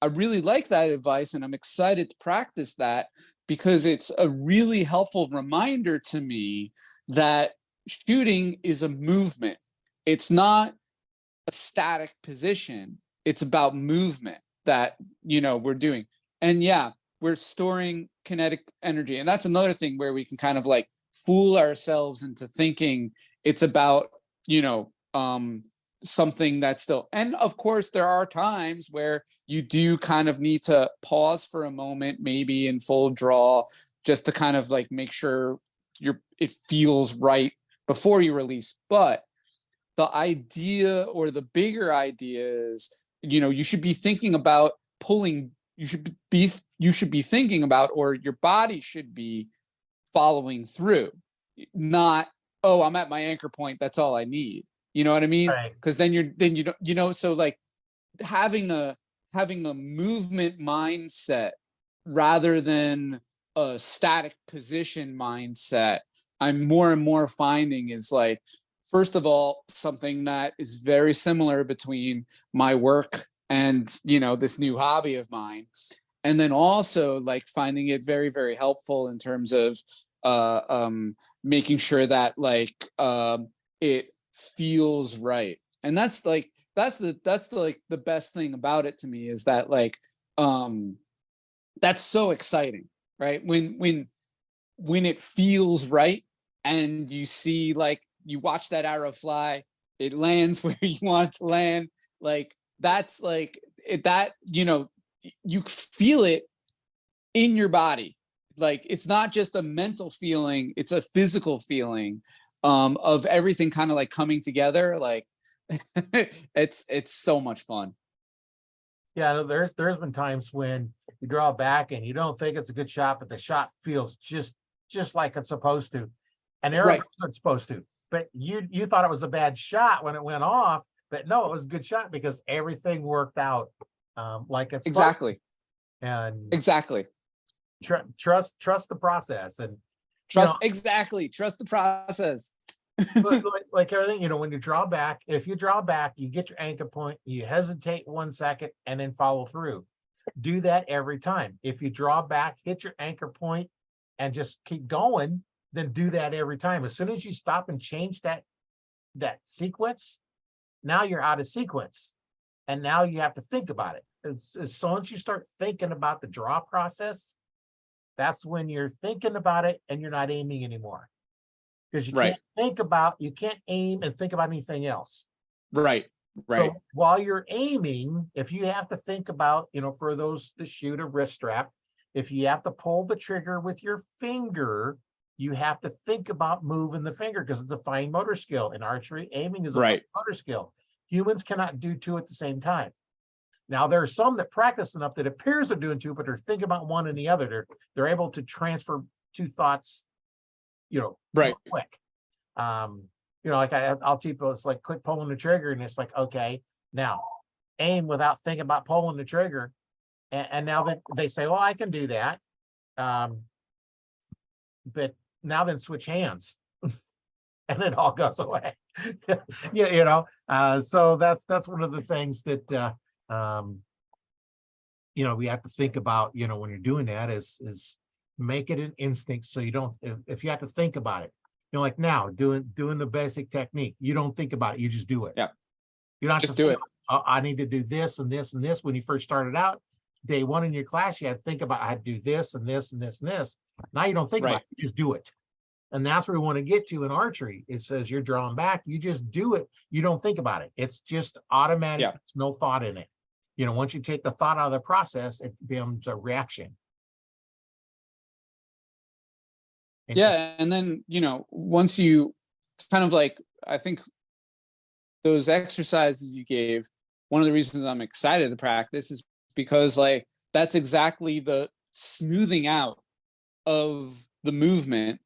I really like that advice, and I'm excited to practice that because it's a really helpful reminder to me that shooting is a movement. It's not a static position. It's about movement that, we're doing. And yeah, we're storing kinetic energy. And that's another thing where we can kind of like fool ourselves into thinking it's about, something that's still, and of course there are times where you do kind of need to pause for a moment, maybe in full draw, just to kind of like make sure it feels right before you release. But the idea, or the bigger idea, is you should be thinking about pulling, you should be thinking about, or your body should be following through, not, oh, I'm at my anchor point, that's all I need. You know what I mean? Because then you don't, so like having a movement mindset rather than a static position mindset, I'm more and more finding is like, first of all, something that is very similar between my work and, this new hobby of mine. And then also like finding it very, very helpful in terms of making sure that like it feels right. And that's like that's the best thing about it to me, is that like that's so exciting, right? When it feels right, and you see, like, you watch that arrow fly, it lands where you want it to land, like that's like that, you feel it in your body. Like it's not just a mental feeling, it's a physical feeling of everything kind of like coming together. Like it's so much fun. Yeah, there's been times when you draw back and you don't think it's a good shot, but the shot feels just like it's supposed to. And arrow Right. goes where it's supposed to. But you thought it was a bad shot when it went off, but no, it was a good shot because everything worked out like it's supposed to. Exactly. And Exactly. trust the process. And Trust the process. like everything, when you draw back, if you draw back, you get your anchor point, you hesitate 1 second and then follow through. Do that every time. If you draw back, hit your anchor point and just keep going, then do that every time. As soon as you stop and change that sequence, now you're out of sequence. And now you have to think about it. As soon as you start thinking about the draw process, that's when you're thinking about it and you're not aiming anymore. Because you Right. you can't aim and think about anything else. Right. Right. So while you're aiming, if you have to think about, for those that shoot a wrist strap, if you have to pull the trigger with your finger, you have to think about moving the finger because it's a fine motor skill. In archery, aiming is a fine Right. motor skill. Humans cannot do two at the same time. Now, there are some that practice enough that appears they're doing two, but they're thinking about one and the other. They're able to transfer two thoughts, Right. quick. Like I'll teach people, it's like quit pulling the trigger, and it's like, okay, now aim without thinking about pulling the trigger. And now that they say, well, I can do that. But now then switch hands and it all goes away. So that's one of the things that we have to think about, when you're doing that is make it an instinct. So you don't, if you have to think about it, like now doing the basic technique, you don't think about it, you just do it. Yeah. You don't Just do it. I need to do this and this and this. When you first started out, day one in your class, you had to think about, I had to do this and this and this and this. Now you don't think about it, you just do it. And that's where we want to get to in archery. It says you're drawing back, you just do it. You don't think about it. It's just automatic. Yeah. There's no thought in it. Once you take the thought out of the process, it becomes a reaction. Yeah. And then, once you kind of I think those exercises you gave, one of the reasons I'm excited to practice is because that's exactly the smoothing out of the movement,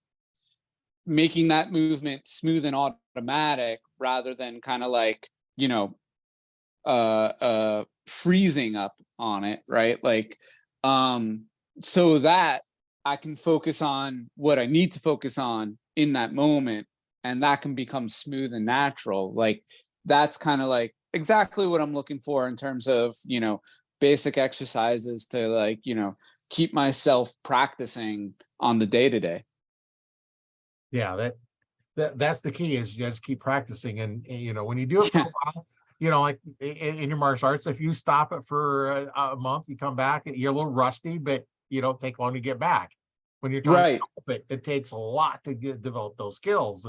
making that movement smooth and automatic rather than kind of freezing up on it, right? So that I can focus on what I need to focus on in that moment, and that can become smooth and natural. That's kind of exactly what I'm looking for in terms of, basic exercises to keep myself practicing on the day-to-day. Yeah, that's the key, is you just keep practicing. And when you do it for a while, like in your martial arts, if you stop it for a month, you come back, you're a little rusty, but you don't take long to get back. When you're trying to develop it takes a lot to develop those skills.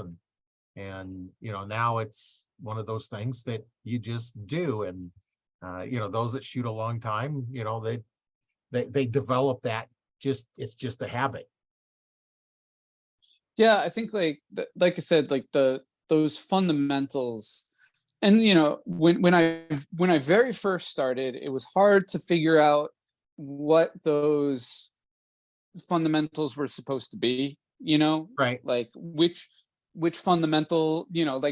And now it's one of those things that you just do. And those that shoot a long time, they develop that, it's just a habit. Yeah, I think like I said, those fundamentals. And when I very first started, it was hard to figure out what those fundamentals were supposed to be, Right. Which fundamental,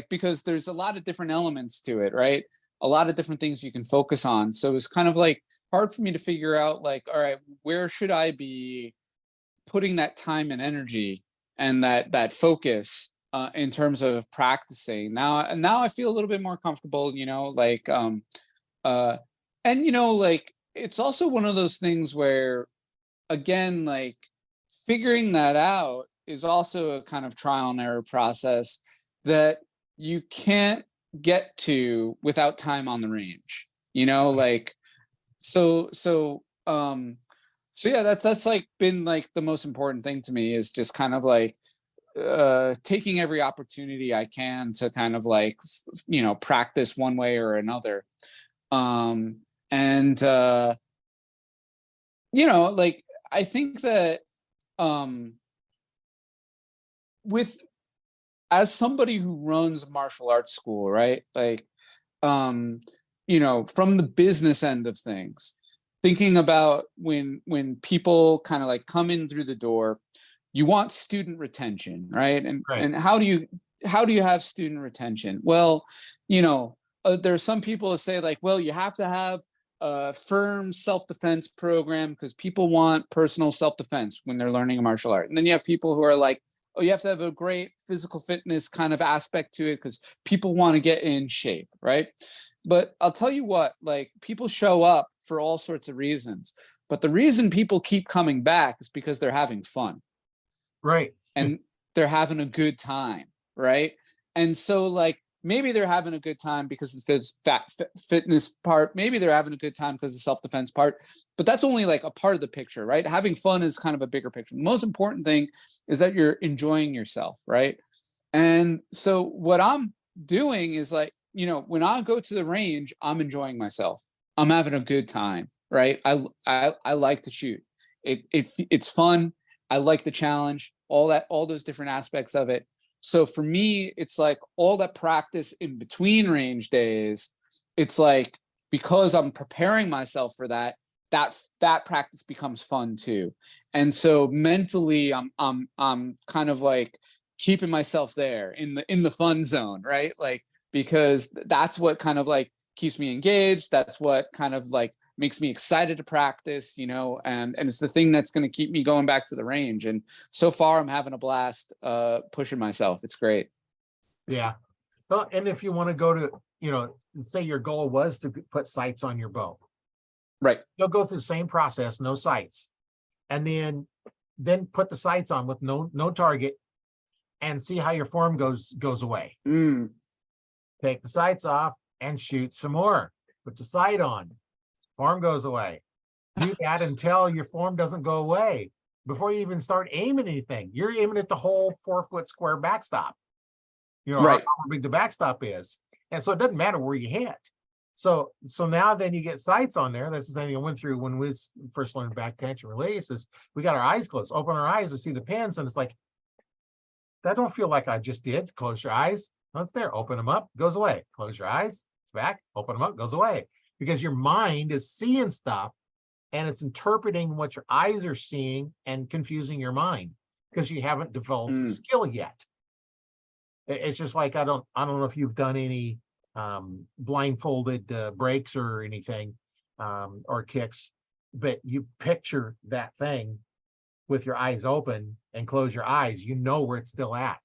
because there's a lot of different elements to it, right? A lot of different things you can focus on. So it was kind of hard for me to figure out all right, where should I be putting that time and energy and that focus in terms of practicing. Now I feel a little bit more comfortable, it's also one of those things where, again, figuring that out is also a kind of trial and error process that you can't get to without time on the range, so yeah, that's been the most important thing to me, is just kind of taking every opportunity I can to kind of practice one way or another. And I think that as somebody who runs a martial arts school, right? from the business end of things, thinking about when people kind of like come in through the door, you want student retention, right? Right. And how do you have student retention? Well, there are some people that say like, well, you have to have a firm self-defense program because people want personal self-defense when they're learning a martial art. And then you have people who are like, oh, you have to have a great physical fitness kind of aspect to it because people want to get in shape, right? But I'll tell you what, like people show up for all sorts of reasons. But the reason people keep coming back is because they're having fun. Right. And they're having a good time, right? And so like maybe they're having a good time because of this fitness part. Maybe they're having a good time because of the self-defense part. But that's only like a part of the picture, right? Having fun is kind of a bigger picture. The most important thing is that you're enjoying yourself, right? And so what I'm doing is like, when I go to the range, I'm enjoying myself. I'm having a good time, right? I like to shoot. It's fun. I like the challenge, all those different aspects of it. So for me, it's like all that practice in between range days. It's like because I'm preparing myself for that practice becomes fun too. And so mentally, I'm kind of like keeping myself there in the fun zone, right? Like because that's what kind of like keeps me engaged. That's what kind of like makes me excited to practice, and it's the thing that's going to keep me going back to the range. And so far I'm having a blast pushing myself. It's great. Yeah. Well, and if you want to go to, say your goal was to put sights on your bow, right? You'll go through the same process, no sights, and then put the sights on with no target, and see how your form goes away. Take the sights off and shoot some more. Put the sight on. Form goes away. Do that until your form doesn't go away. Before you even start aiming anything, you're aiming at the whole 4-foot square backstop. Right. How big the backstop is. And so it doesn't matter where you hit. So now then you get sights on there. That's the thing I went through when we first learned back tension release is we got our eyes closed, open our eyes, we see the pins, and it's like, that don't feel like I just did. Close your eyes. No, it's there. Open them up, goes away. Close your eyes, it's back, open them up, goes away. Because your mind is seeing stuff and it's interpreting what your eyes are seeing and confusing your mind because you haven't developed the skill yet. It's just like, I don't know if you've done any blindfolded breaks or anything or kicks, but you picture that thing with your eyes open and close your eyes, where it's still at,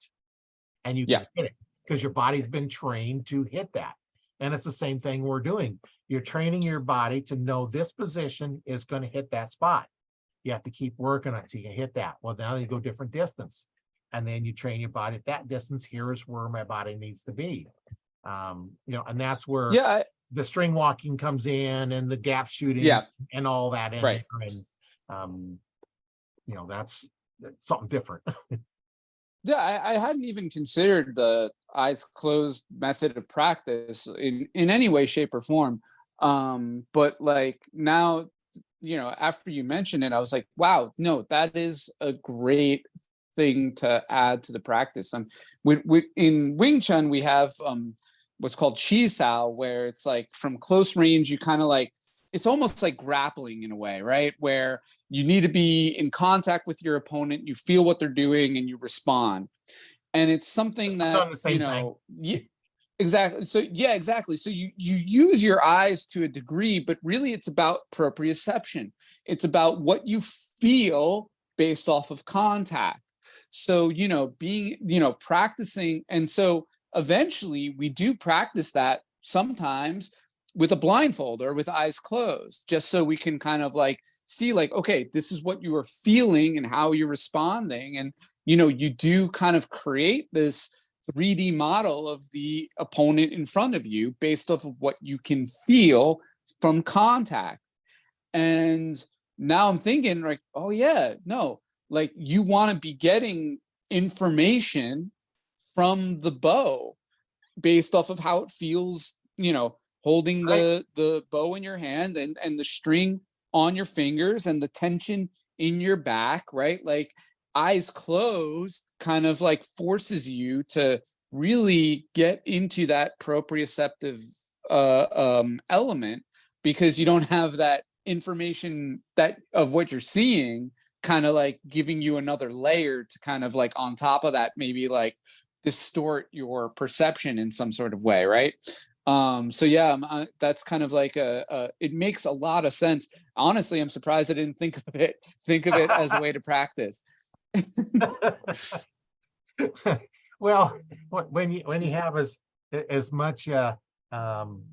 and you can hit it because your body's been trained to hit that. And it's the same thing we're doing. You're training your body to know this position is going to hit that spot. You have to keep working on it till you hit that. Well, now you go different distance, and then you train your body at that distance. Here's where my body needs to be. And that's where the string walking comes in, and the gap shooting, and all that in there. And that's something different. Yeah, I hadn't even considered the eyes closed method of practice in any way, shape, or form. But like now, after you mentioned it, I was like, wow, no, that is a great thing to add to the practice. In Wing Chun, we have what's called Chi Sao, where it's like from close range, you kind of like, it's almost like grappling in a way, right? Where you need to be in contact with your opponent, you feel what they're doing, and you respond. And it's something that, exactly. So exactly. So you use your eyes to a degree, but really it's about proprioception. It's about what you feel based off of contact. So, being, practicing. And so eventually we do practice that sometimes with a blindfold or with eyes closed, just so we can kind of like see like, okay, this is what you are feeling and how you're responding. And, you do kind of create this 3D model of the opponent in front of you based off of what you can feel from contact. And now I'm thinking like, oh yeah, no, like you want to be getting information from the bow based off of how it feels, holding the bow in your hand and the string on your fingers and the tension in your back, right? Like eyes closed kind of like forces you to really get into that proprioceptive element, because you don't have that information that of what you're seeing kind of like giving you another layer to kind of like on top of that maybe like distort your perception in some sort of way, right? So yeah, that's kind of like it makes a lot of sense. Honestly, I'm surprised I didn't think of it as a way to practice. Well, when you have as much um,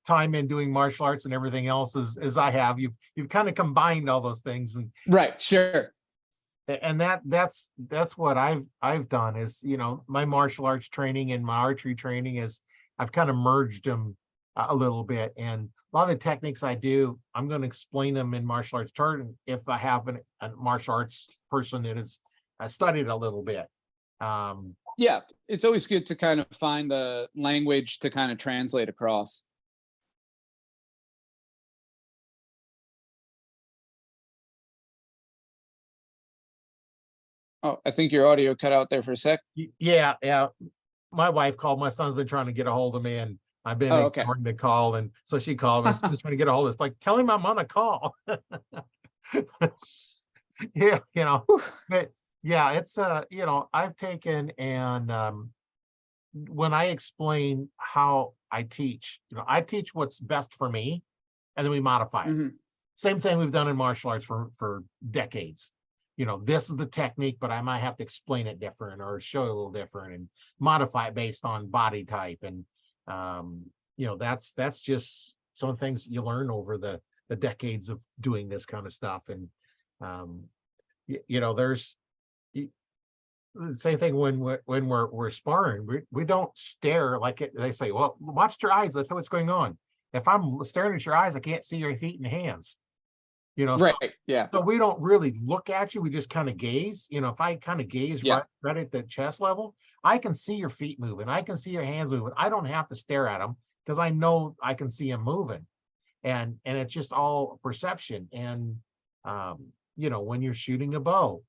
time in doing martial arts and everything else as I have, you've kind of combined all those things, Right, sure. and that's what I've done is, my martial arts training and my archery training is I've kind of merged them a little bit, and a lot of the techniques I do, I'm going to explain them in martial arts chart if I have a martial arts person that has studied a little bit. Yeah, it's always good to kind of find the language to kind of translate across. Oh, I think your audio cut out there for a sec. Yeah, my wife called. My son's been trying to get a hold of me, and I've been Oh, okay. ignoring the call, and so she called me. I was trying to get a hold of us. Like, tell him I'm on a call. Yeah, but yeah, it's I've taken and when I explain how I teach, I teach what's best for me, and then we modify it. Mhm. Same thing we've done in martial arts for decades. This is the technique, but I might have to explain it different or show it a little different and modify it based on body type. And that's just some of the things you learn over the decades of doing this kind of stuff. And um, there's the same thing when we're sparring. We don't stare like it. They say, well, watch your eyes. That's what's going on. If I'm staring at your eyes, I can't see your feet and hands. So, Right. Yeah. so we don't really look at you. We just kind of gaze. If I kind of gaze Yeah. right at the chest level, I can see your feet moving. I can see your hands moving. I don't have to stare at them because I know I can see them moving. And it's just all perception. And when you're shooting a bow,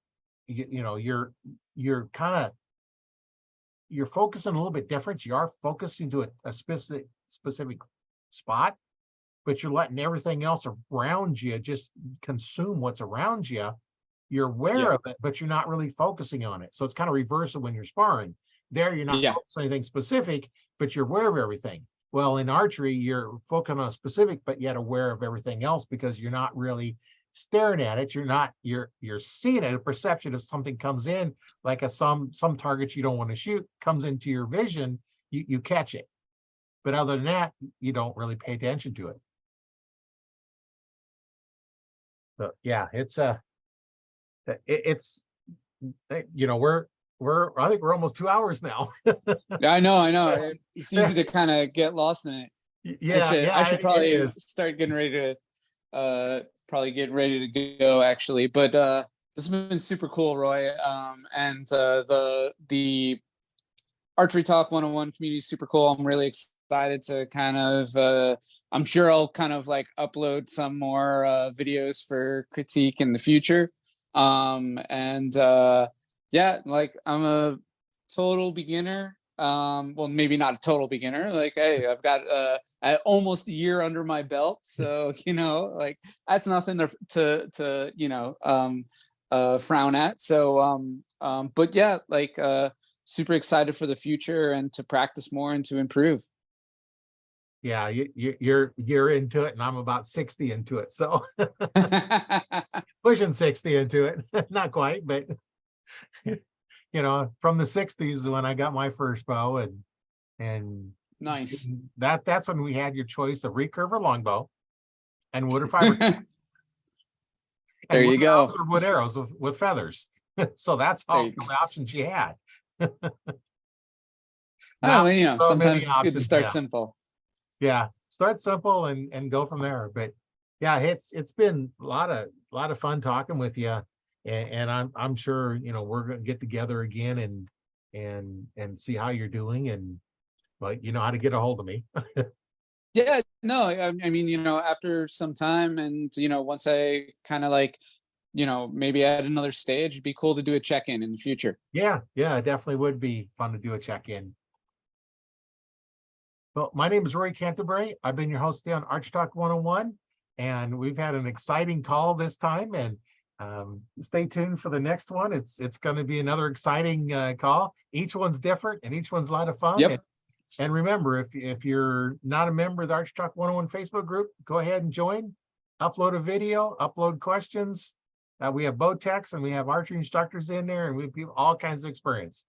you're kind of you're focusing a little bit different. You are focusing to a specific spot, but you're letting everything else around you just consume what's around you. You're aware Yeah. of it, but you're not really focusing on it. So it's kind of reverse of when you're sparring. There, you're not Yeah. focusing on anything specific, but you're aware of everything. Well, in archery, you're focusing on a specific, but yet aware of everything else because you're not really staring at it. You're seeing it. A perception if something comes in, like some targets you don't want to shoot comes into your vision, you catch it. But other than that, you don't really pay attention to it. So yeah, it's we're I think we're almost 2 hours now. I know. It's easy to kind of get lost in it. I should It probably is. start getting ready to probably get ready to go actually. But this has been super cool, Roy. And the Archery Talk 101 community is super cool. I'm really excited to kind of I'm sure I'll kind of like upload some more videos for critique in the future. And yeah, like I'm a total beginner. Well, maybe not a total beginner. Like, hey, I've got almost a year under my belt, so like that's nothing to frown at. So, but yeah, like super excited for the future and to practice more and to improve. Yeah, you're into it, and I'm about 60 into it, so pushing 60 into it. Not quite, but from the 60s when I got my first bow, and Nice. that's when we had your choice of recurve or longbow and wood or fiber, and There you go. or wood arrows with feathers. So that's all the options you had. Oh, Not well, so many sometimes it's good to options start now. simple. Yeah, start simple and go from there. But yeah, it's been a lot of fun talking with you, and I'm sure we're gonna get together again and see how you're doing, and but you know how to get a hold of me. Yeah, no, I mean, after some time and, once I kind of like, maybe at another stage, it'd be cool to do a check-in in the future. Yeah, it definitely would be fun to do a check-in. Well, my name is Roy Canterbury. I've been your host on Arch Talk 101, and we've had an exciting call this time. And stay tuned for the next one. It's going to be another exciting call. Each one's different, and each one's a lot of fun. Yep. And remember, if you're not a member of the Arch Talk 101 Facebook group, go ahead and join. Upload a video, upload questions. We have bow techs and we have archery instructors in there, and we have all kinds of experience.